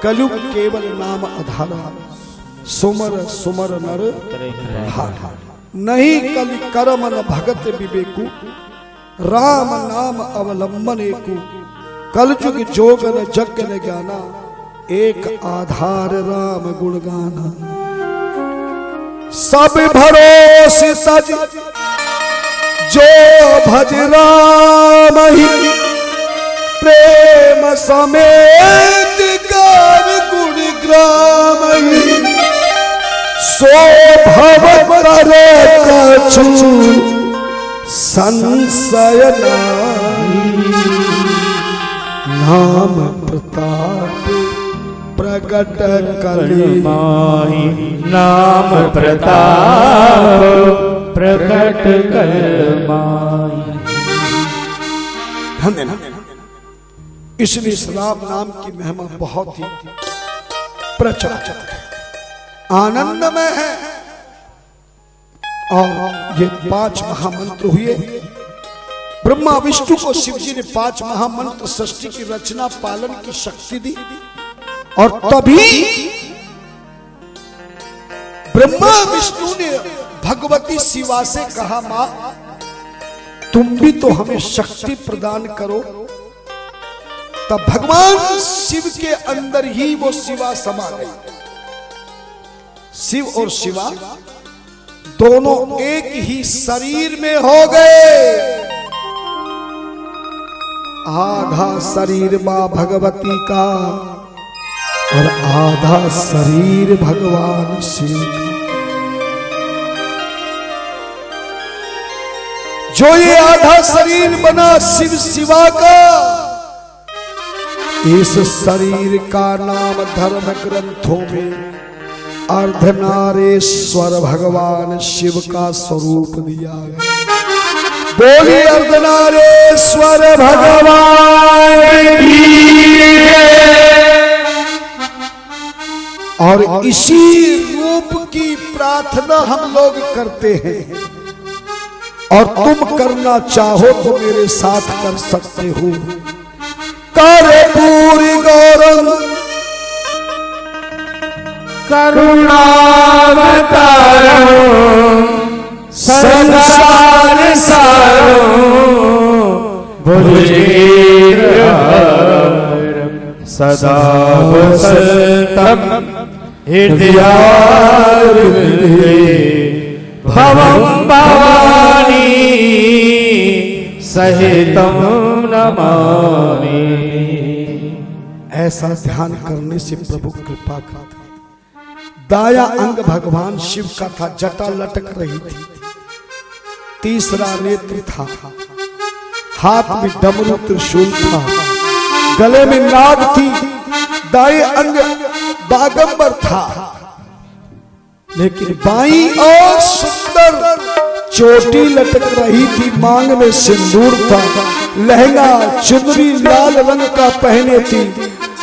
कलयुग केवल नाम आधारा, सुमर सुमर नर हारा। नहीं कलि करम न भगत विवेकु, राम नाम अवलंबन एकु। कलयुग जोग न जग न ज्ञाना, एक आधार राम गुण गाना। सब भरोसे सज जो भज राम ही, प्रेम समेत कर गुण ग्राम ही। सो भव करे कछु संशय नाही, नाम प्रताप प्रगट कलि माही। नाम प्रताप प्रगट कर माही। इसलिए इस राम नाम की महिमा बहुत ही प्रचलित है, आनंदमय है। और ये 5 महामंत्र हुए। ब्रह्मा विष्णु को शिव जी ने 5 महामंत्र सृष्टि की रचना पालन की शक्ति दी। और तभी ब्रह्मा विष्णु ने भगवती शिवा से कहा, मां तुम भी तो हमें शक्ति प्रदान करो। तब भगवान शिव के अंदर ही वो शिवा समा गई। शिव और शिवा दोनों एक ही शरीर में हो गए। आधा शरीर मां भगवती का और आधा शरीर भगवान शिव का। जो ये आधा शरीर बना शिव शिवा का, इस शरीर का नाम धर्म ग्रंथों में अर्धनारेश्वर भगवान शिव का स्वरूप दिया गया। बोलिए अर्धनारेश्वर भगवान की। और इसी रूप की प्रार्थना हम लोग करते हैं। और तुम करना चाहो तो मेरे साथ कर सकते हो। कर्पूरी गौरम करुणावतारम संसार सारम भुजगेन्द्रहारम सदा वसंतम हृदयारविंदे भवं भवानी सहितं नमामि। ऐसा ध्यान करने से प्रभु कृपा करते। दाया अंग भगवान शिव का था, जटा लटक रही थी। तीसरा नेत्र था, हाथ में डमरू त्रिशूल था, गले में नाग थी। दाएं अंग बागंबर था, लेकिन बाईं और सुंदर चोटी लटक रही थी। मांग में सिंदूर था, लहंगा चुनरी लाल रंग का पहने थी।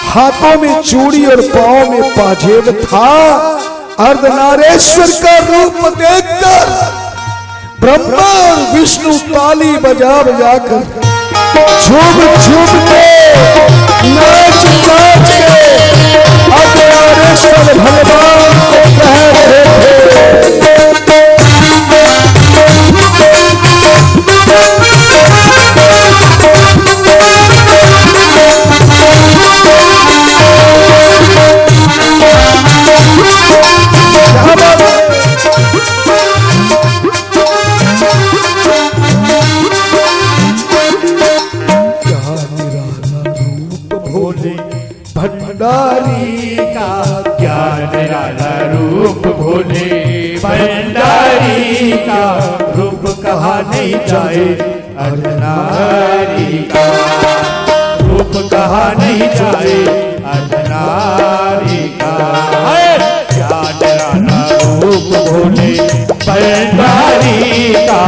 हाथों में चूड़ी और पांव में पाजेब था। अर्धनारेश्वर का रूप देखकर ब्रह्मा और विष्णु ताली बजा बजा कर झूम झूम के नाच नाच के अर्धनारेश्वर भगवान को कह रहे थे। राधा रूप भोले भंडारी का रूप कहा नहीं जाए अर्धनारी का रूप कहा नहीं जाए अर्धनारी का ज्ञान राधा रूप भोले भंडारी का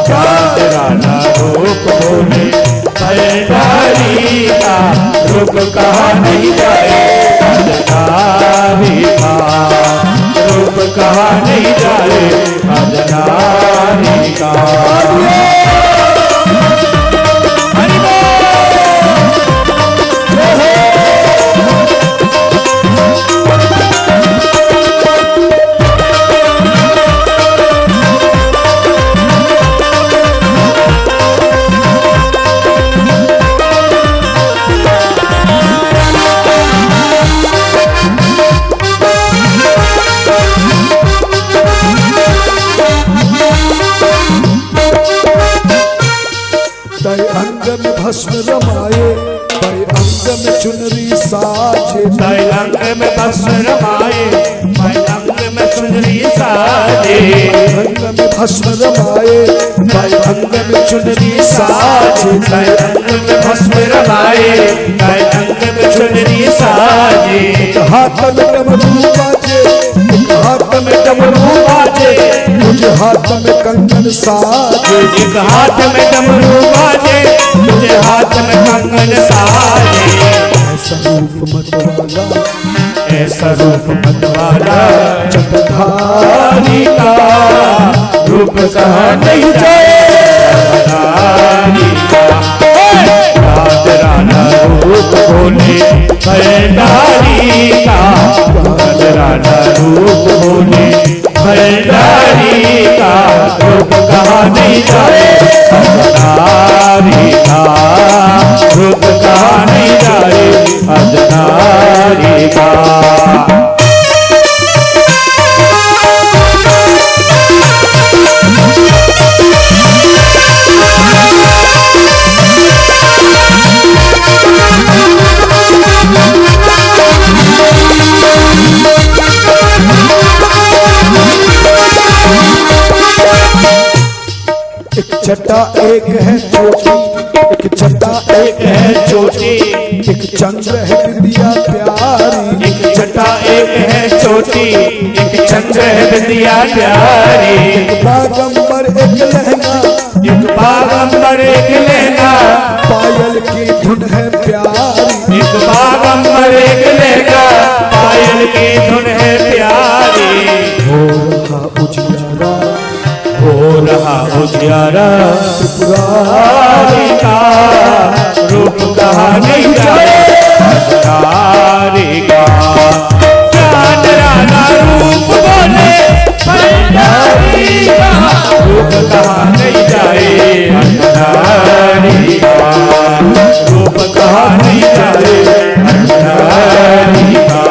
ज्ञान राधा रूप भोले भंडारी का रूप कहा नहीं जाए अर्धनारी का रूप कहा नहीं जाए अर्धनारी का भस्म रमाए भाई अंग में चुनरी साजे भाई अंग में भस्म रमाए भाई अंग में चुनरी साजे अंग में भस्म रमाए भाई अंग में चुनरी साजे भाई अंग में भस्म रमाए भाई अंग में चुनरी साजे हाथ में डमरू बाजे हाथ में डमरू बाजे मुझे हाथ में कंगन साजे एक हाथ में डमरू बाजे मुझे हाथ में कंगन साजे ऐसा रूप मतवाला ऐसा रूप मतवाला चक्रधारी का रूप कहा नहीं जाए अर्धनारी का राधा रूप भोले भंडारी का राधा रूप भोले भंडारी का रूप कहा नहीं जाए अर्धनारी का रूप कहा नहीं जाए अर्धनारी का एक छटा एक है चोटी एक छटा एक है चोटी एक चंद्र है दिया प्यारी एक छटा एक है चोटी एक चंद्र है बिंदिया प्यारी एक बागंबर एक लहंगा एक बागंबर एक लहंगा पायल की धुन है प्यारी एक बागंबर एक लहंगा पायल की धुन है प्यारी हो रहा उजियारा हो रहा उजियारा त्रिपुरारी का रूप कहा नहीं जाए अर्धनारी का ज्ञान राधा रूप बोले भंडारी का रूप कहा नहीं जाए अर्धनारी का रूप कहा नहीं जाए अर्धनारी का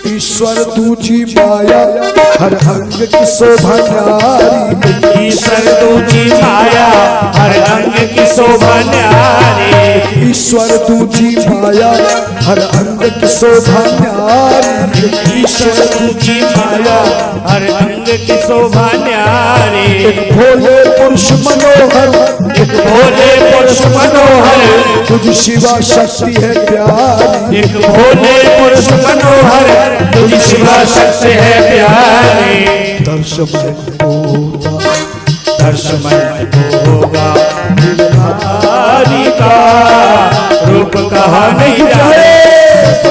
ईश्वर दूजी माया हर अंग की शोभा न्यारी ईश्वर दूजी माया हर अंग की शोभा न्यारी ईश्वर दूजी माया हर अंग की शोभा न्यारी ईश्वर दूजी माया हर अंग की शोभा न्यारी एक भोले पुरुष मनोहर एक भोले पुरुष मनोहर तुझ शिवा शक्ति है प्यारी एक भोले पुरुष मनोहर तुझ शिवा शक्ति है प्यारी दर्शन हर्षमय होगा नारी का रूप कहा नहीं जाए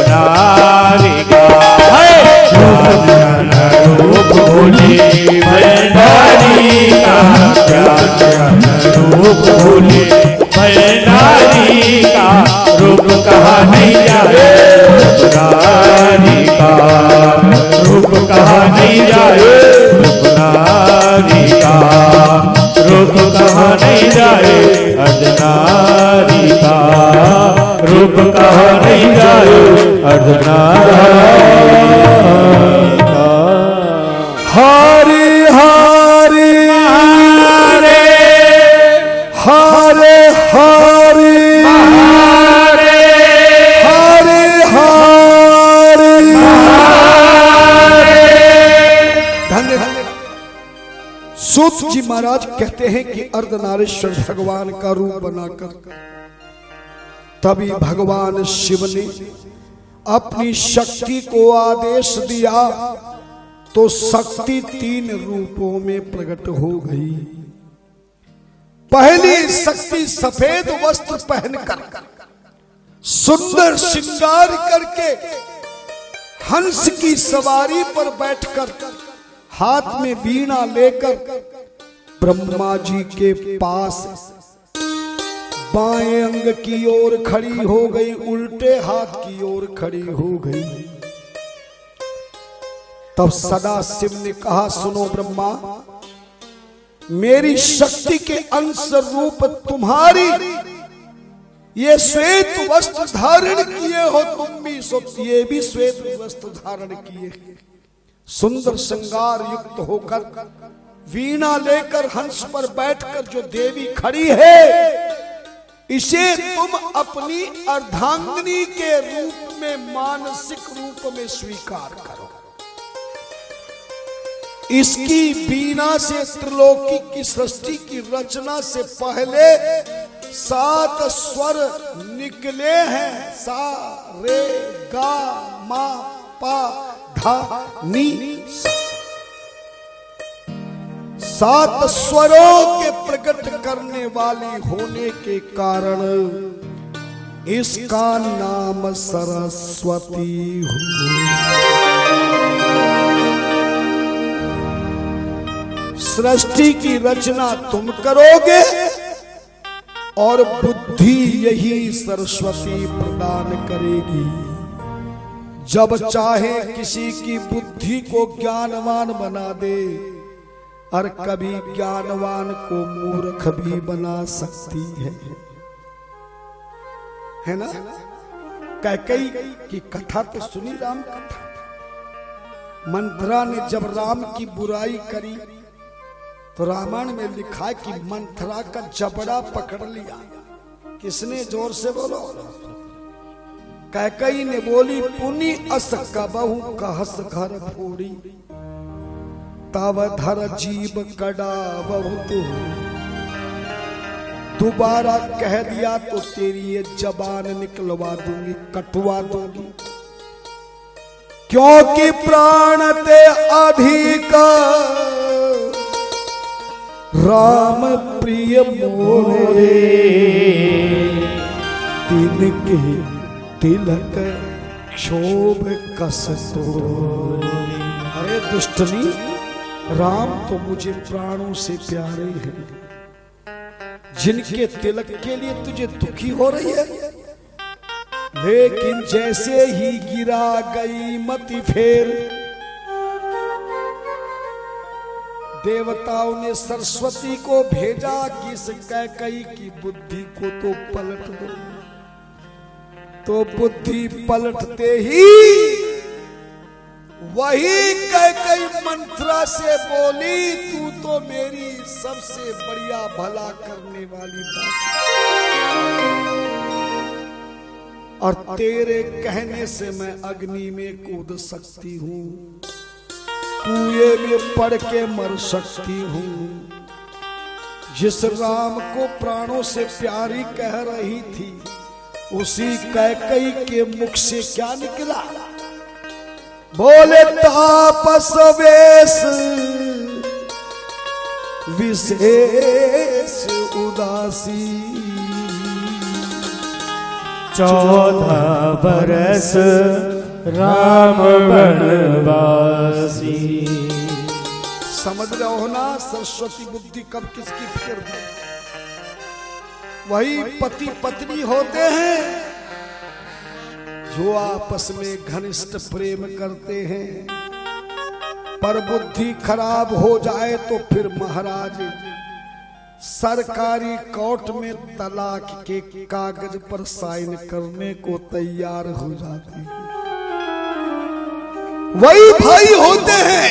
नारी का रूप भूले मैं नारी का रूप भूले मैं नारी का रूप कहा नहीं जाए नारी का रूप कहा नहीं जाए नारी का रूप कहा नहीं जाए अर्धनारी का रूप कहा नहीं जाए अर्धनारी का। हरि हरि हरे हरे हरि हरे हरि धन्य सूत जी महाराज कहते हैं कि अर्धनारीश्वर भगवान का रूप बनाकर तभी भगवान शिव ने अपनी शक्ति को आदेश दिया तो शक्ति 3 रूपों में प्रकट हो गई। पहली शक्ति सफेद वस्त्र पहनकर सुंदर श्रृंगार करके हंस की सवारी पर बैठकर हाथ में वीणा लेकर ब्रह्मा जी के पास बाएं अंग की ओर खड़ी हो गई, उल्टे हाथ की ओर खड़ी हो गई। तब सदा शिव ने कहा, सुनो ब्रह्मा, मेरी शक्ति के अंश रूप तुम्हारी ये श्वेत वस्त्र धारण किए हो, तुम भी ये भी श्वेत वस्त्र धारण किए, सुंदर श्रृंगार युक्त होकर वीणा लेकर हंस पर बैठकर जो देवी खड़ी है, इसे तुम अपनी अर्धांगिनी के रूप में मानसिक रूप में स्वीकार करो। इसकी वीणा से त्रिलोकी की सृष्टि की रचना से पहले 7 स्वर निकले हैं, सा रे गा मा पा धा नी। 7 स्वरों के प्रकट करने वाली होने के कारण इसका नाम सरस्वती हुआ। सृष्टि की रचना तुम करोगे और बुद्धि यही सरस्वती प्रदान करेगी। जब चाहे किसी की बुद्धि को ज्ञानवान बना दे और कभी ज्ञानवान को मूर्ख भी बना सकती है ना। कैकेयी की कथा तो सुनी, राम कथा। मंथरा ने जब राम की बुराई करी तो रामायण में लिखा है कि मंथरा का जबड़ा पकड़ लिया। किसने? जोर से बोलो। कैकेयी ने बोली, पुनि अस कबहु कहस घर फोड़ी, तब धर जीव कड़ा बहुत। दोबारा कह दिया तो तेरी ये जबान निकलवा दूंगी, कटवा दूंगी, क्योंकि प्राण ते अधिक राम प्रिय मोरे, तिनके तिलक क्षोभ कस तोरे। अरे दुष्टनी, राम तो मुझे प्राणों से प्यारे हैं, जिनके तिलक के लिए तुझे दुखी हो रही है। लेकिन जैसे ही गिरा गई मति फेर, देवताओं ने सरस्वती को भेजा कि इस कैकेयी की बुद्धि को तो पलट दो। तो बुद्धि पलटते ही वही कैकेयी मंथरा से बोली, तू तो मेरी सबसे बढ़िया भला करने वाली दासी, और तेरे कहने से मैं अग्नि में कूद सकती हूँ, कुएं में पड़ के मर सकती हूँ। जिस राम को प्राणों से प्यारी कह रही थी, उसी कैकेयी के मुख से क्या निकला? बोले, तापस वेश विशेष उदासी। 14 बरस राम वनवासी। समझ रहे हो ना, सरस्वती बुद्धि कब किसकी फिक्र दी। वही पति पत्नी होते हैं जो आपस में घनिष्ठ प्रेम करते हैं, पर बुद्धि खराब हो जाए तो फिर महाराज सरकारी कोर्ट में तलाक के कागज पर साइन करने को तैयार हो जाते हैं। वही भाई होते हैं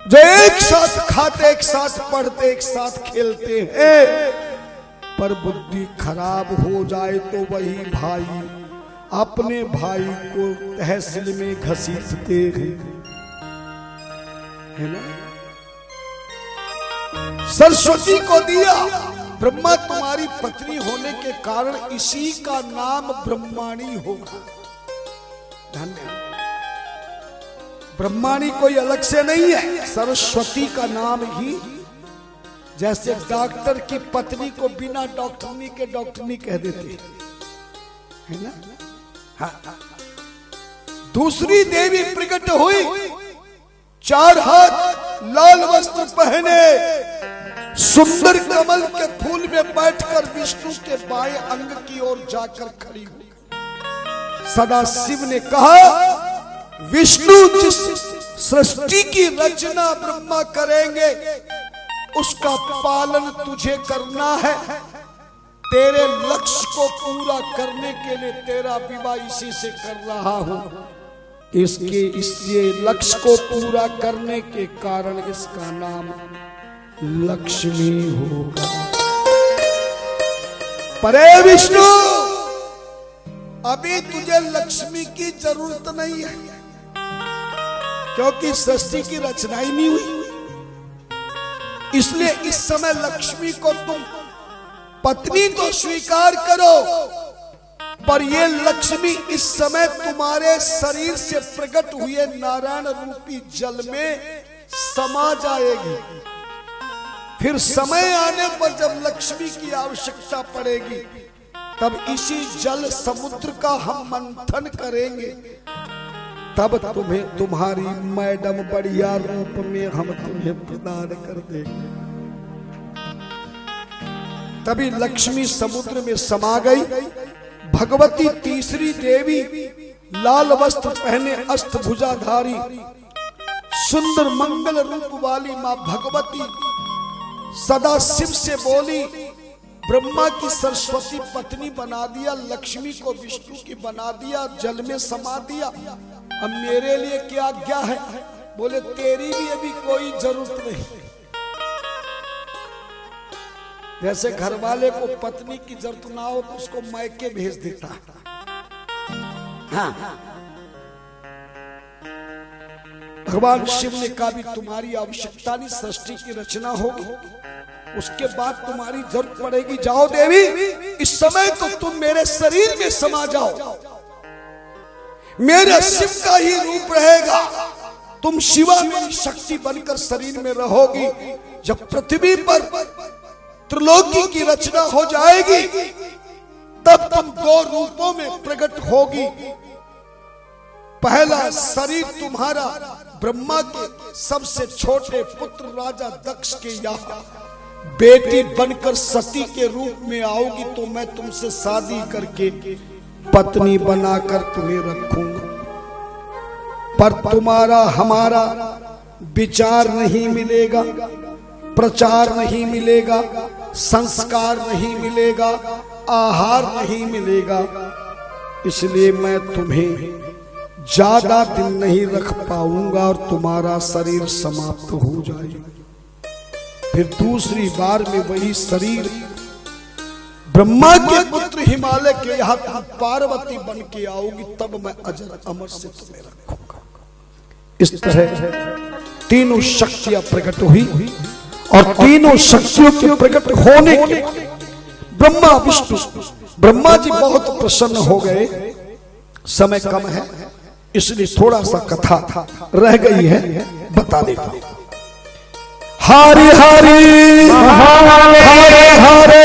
जो एक साथ खाते, एक साथ पढ़ते, एक साथ खेलते हैं, पर बुद्धि खराब हो जाए तो वही भाई अपने भाई को तहसील में घसीटते हैं, है ना। सरस्वती को दिया, ब्रह्मा तुम्हारी पत्नी होने के कारण इसी का नाम ब्रह्माणी होगा। धन्यवाद। ब्रह्माणी कोई अलग से नहीं है, सरस्वती का नाम ही। जैसे डॉक्टर की पत्नी को बिना डॉक्टरनी के डॉक्टरनी कह देते है ना। हाँ। दूसरी देवी प्रकट हुई, 4 हाथ, लाल वस्त्र पहने, सुंदर कमल के फूल में बैठकर विष्णु के बाएं अंग की ओर जाकर खड़ी हुई। सदा शिव ने कहा, विष्णु जिस सृष्टि की रचना ब्रह्मा करेंगे उसका पालन तुझे करना है। तेरे लक्ष्य को पूरा करने के लिए तेरा विवाह इसी से कर रहा हूं। इसलिए लक्ष्य को पूरा करने के कारण इसका नाम लक्ष्मी होगा। परे विष्णु, अभी तुझे लक्ष्मी की जरूरत नहीं है, क्योंकि सृष्टि की रचना ही नहीं हुई। इसलिए इस समय लक्ष्मी को तुम पत्नी तो स्वीकार करो, पर ये लक्ष्मी इस समय तुम्हारे शरीर से प्रकट हुए नारायण रूपी जल में समा जाएगी। फिर समय आने पर जब लक्ष्मी की आवश्यकता पड़ेगी, तब इसी जल समुद्र का हम मंथन करेंगे, तब तुम्हें तुम्हारी मैडम बढ़िया रूप में हम तुम्हें प्रदान कर देंगे। तभी लक्ष्मी समुद्र में समा गई। भगवती तीसरी देवी, लाल वस्त्र पहने, अष्टभुजाधारी, सुंदर मंगल रूप वाली मां भगवती सदा शिव से बोली, ब्रह्मा की सरस्वती पत्नी बना दिया, लक्ष्मी को विष्णु की बना दिया, जल में समा दिया, अब मेरे लिए क्या आज्ञा है। बोले, तेरी भी अभी कोई जरूरत नहीं। जैसे घर वाले को पत्नी की जरूरत ना हो तो उसको मायके भेज देता। हाँ। भगवान शिव ने कहा, भी तुम्हारी आवश्यकता नहीं, सृष्टि की रचना होगी, उसके बाद तुम्हारी जरूरत पड़ेगी। जाओ देवी, इस समय तो तुम मेरे शरीर में समा जाओ, मेरे शिव का ही रूप रहेगा, तुम शिवा में शक्ति बनकर शरीर में रहोगी। जब पृथ्वी पर त्रिलोकी की रचना हो जाएगी, तब तुम 2 रूपों में प्रकट होगी। पहला शरीर तुम्हारा ब्रह्मा के सबसे छोटे पुत्र राजा दक्ष के यहाँ बेटी बनकर सती के रूप में आओगी, तो मैं तुमसे शादी करके पत्नी बनाकर तुम्हें रखूंगा। पर तुम्हारा हमारा विचार नहीं मिलेगा, प्रचार नहीं मिलेगा, संस्कार नहीं मिलेगा, आहार नहीं मिलेगा। इसलिए मैं तुम्हें ज्यादा दिन नहीं रख पाऊंगा और तुम्हारा शरीर समाप्त हो जाएगा। फिर दूसरी बार में वही शरीर ब्रह्मा के पुत्र हिमालय के यहाँ पार्वती बन के आओगी, तब मैं अजर अमर से तुम्हें रखूंगा। इस तरह तीनों शक्तियां प्रकट हुई और तीनों शक्तियों के प्रकट होने के ब्रह्मा विष्णु, ब्रह्मा जी बहुत प्रसन्न हो गए। समय कम है इसलिए थोड़ा सा कथा रह गई है, बता देता हूं। हरि हरि हरे हरे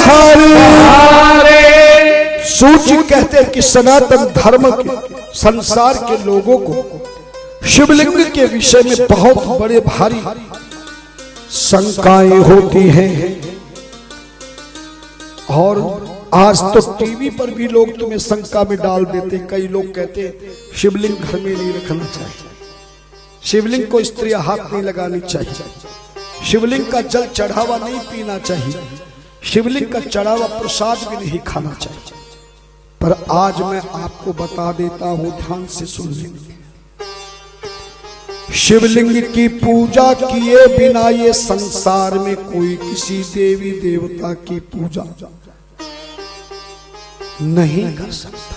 हरे हरे। सूची कहते हैं कि सनातन धर्म के संसार के लोगों को शिवलिंग के विषय में बहुत बड़े भारी शंकाएं होती हैं। और आज तो टीवी पर भी लोग तुम्हें शंका में डाल देते। कई लोग कहते हैं शिवलिंग घर में नहीं रखना चाहिए, शिवलिंग को स्त्रियां हाथ नहीं लगानी चाहिए, शिवलिंग का जल चढ़ावा नहीं पीना चाहिए, शिवलिंग का चढ़ावा प्रसाद भी नहीं खाना चाहिए। पर आज मैं आपको बता देता हूं, ध्यान से सुन लीजिए। शिवलिंग की पूजा किए बिना ये संसार में कोई किसी देवी देवता की पूजा नहीं कर सकता,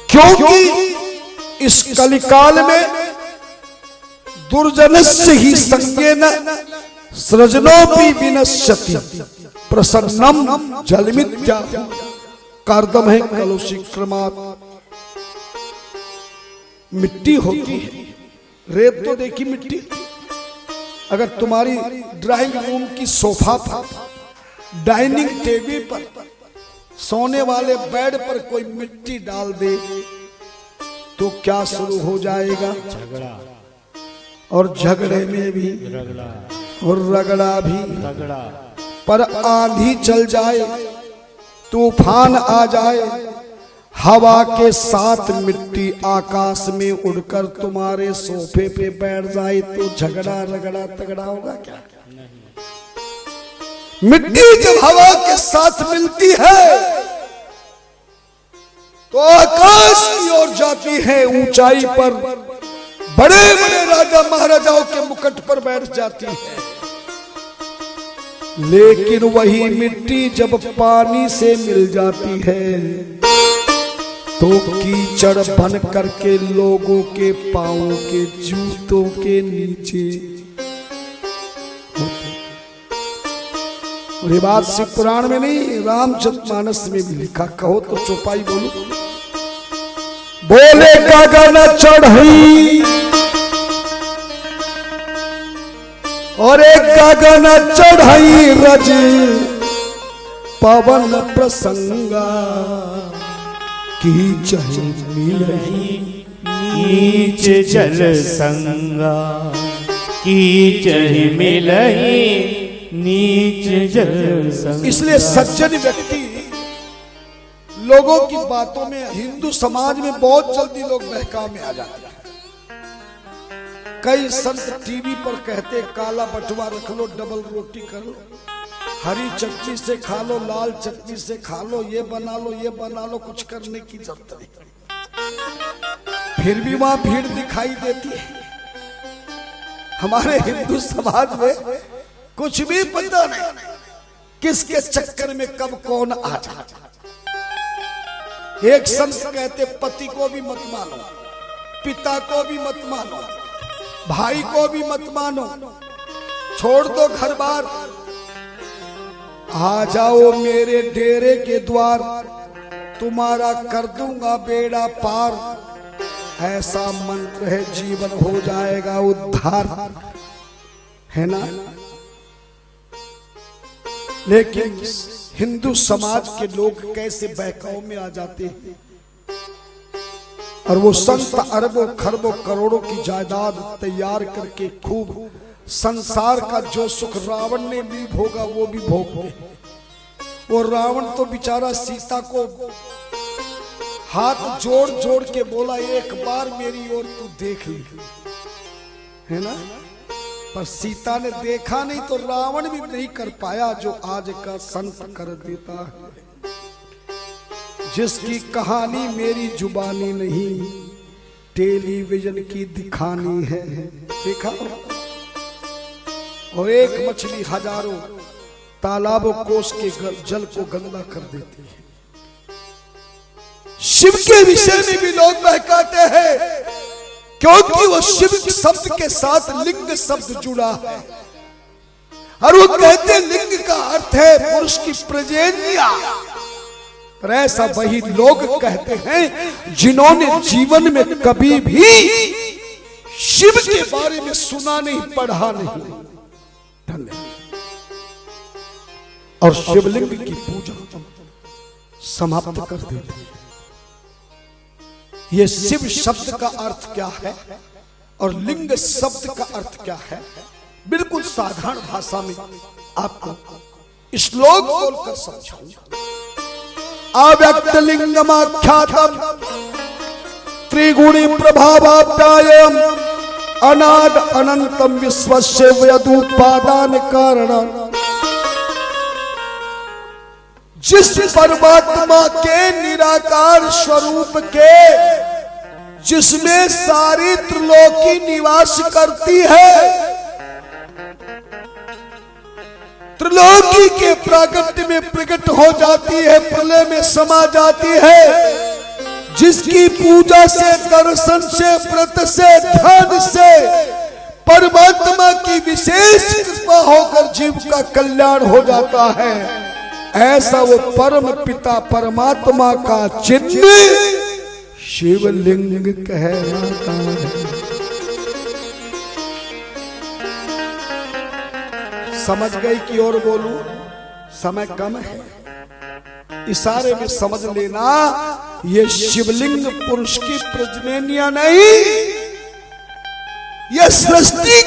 क्योंकि इस कलिकाल में दुर्जनस्य ही संज्ञेन सृजनोपि विनश्यति प्रसन्नम जलमित्या कर्दम है कलुषी क्रमात्। मिट्टी होती है, रेत तो देखी मिट्टी। अगर तुम्हारी ड्राइंग रूम की सोफा पर, डाइनिंग टेबल पर, सोने वाले बेड पर कोई मिट्टी डाल दे तो क्या शुरू हो जाएगा? झगड़ा। और झगड़े में भी और रगड़ा भी। पर आंधी चल जाए, तूफान आ जाए, हवा के साथ मिट्टी आकाश में उड़कर तुम्हारे सोफे पे बैठ जाए तो झगड़ा रगड़ा तगड़ा होगा क्या? मिट्टी जब हवा के साथ मिलती है तो आकाश की ओर जाती है, ऊंचाई पर बड़े बड़े राजा महाराजाओं के मुकुट पर बैठ जाती है। लेकिन वही मिट्टी जब पानी से मिल जाती है तो कीचड़ बन करके लोगों के पांवों के जूतों के नीचे। और ये बात शिव पुराण में नहीं, रामचरितमानस में भी लिखा। कहो तो चौपाई बोलो। बोले गगन चढ़ई और एक गगन चढ़ई रज पवन प्रसंगा कीचड़ मिलई नीच जल संगा कीचड़ मिलई नीच जल संगा। इसलिए सज्जन व्यक्ति लोगों की बातों में, हिंदू समाज में बहुत जल्दी लोग बहकाव में आ जाते हैं। कई संत टीवी पर कहते काला बटुआ रख लो, डबल रोटी कर लो, हरी चटनी से खा लो, लाल चटनी से खा लो, ये बना लो, ये बना लो, कुछ करने की जरूरत नहीं। फिर भी वहां भीड़ दिखाई देती है। हमारे हिंदू समाज में कुछ भी पता नहीं किसके चक्कर में कब कौन आ जाता। एक संत कहते पति को भी मत मानो, पिता को भी मत मानो, भाई को भी मत मानो, छोड़ दो घर बार, आ जाओ मेरे डेरे के द्वार, तुम्हारा कर दूंगा बेड़ा पार। ऐसा मंत्र है, जीवन हो जाएगा उद्धार, है ना। लेकिन हिंदू समाज के लोग कैसे बहकाव में आ जाते हैं और वो संत अरबों खरबों करोड़ों की जायदाद तैयार करके खूब संसार का जो सुख रावण ने भी भोगा वो भी भोग ले। वो रावण तो बेचारा सीता को हाथ जोड़ जोड़ के बोला एक बार मेरी ओर तू देख ली, है ना। पर सीता ने देखा नहीं तो रावण भी नहीं कर पाया जो आज का संत कर देता है। जिसकी कहानी मेरी जुबानी नहीं टेलीविजन की दिखानी है, देखा। और एक मछली हजारों तालाबों कोस के जल को गंदा कर देती है। शिव के विषय में भी लोग बहकाते हैं क्योंकि वो शिव शब्द के साथ लिंग शब्द जुड़ा है और वो कहते हैं लिंग का अर्थ है पुरुष की प्रजेन्या। पर ऐसा वही लोग कहते हैं जिन्होंने जीवन में कभी भी शिव के बारे में सुना नहीं, पढ़ा नहीं। धन्यवाद। और शिवलिंग की पूजा समाप्त कर देते। ये शिव शब्द का अर्थ क्या है और लिंग शब्द का अर्थ क्या है, बिल्कुल साधारण भाषा में आपको श्लोक बोलकर समझाऊंगा। अव्यक्त लिंगमाख्यातम त्रिगुणी प्रभावाप्यायम अनाद अनंतम विश्वस्य व्यदुपादान कारणम। जिस परमात्मा के निराकार स्वरूप के, जिसमें सारी त्रिलोकी निवास करती है, त्रिलोकी के प्रागट्य में प्रकट हो जाती है, प्रलय में समा जाती है, जिसकी पूजा से, दर्शन से, व्रत से, ध्यान से परमात्मा की विशेष कृपा होकर जीव का कल्याण हो जाता है, ऐसा वो परम पिता परमात्मा का चिन्ह शिवलिंग कहलाता है। समझ गई कि और बोलूं? समय कम है, इशारे में समझ लेना। ये शिवलिंग पुरुष की प्रजननिया नहीं, ये सृष्टि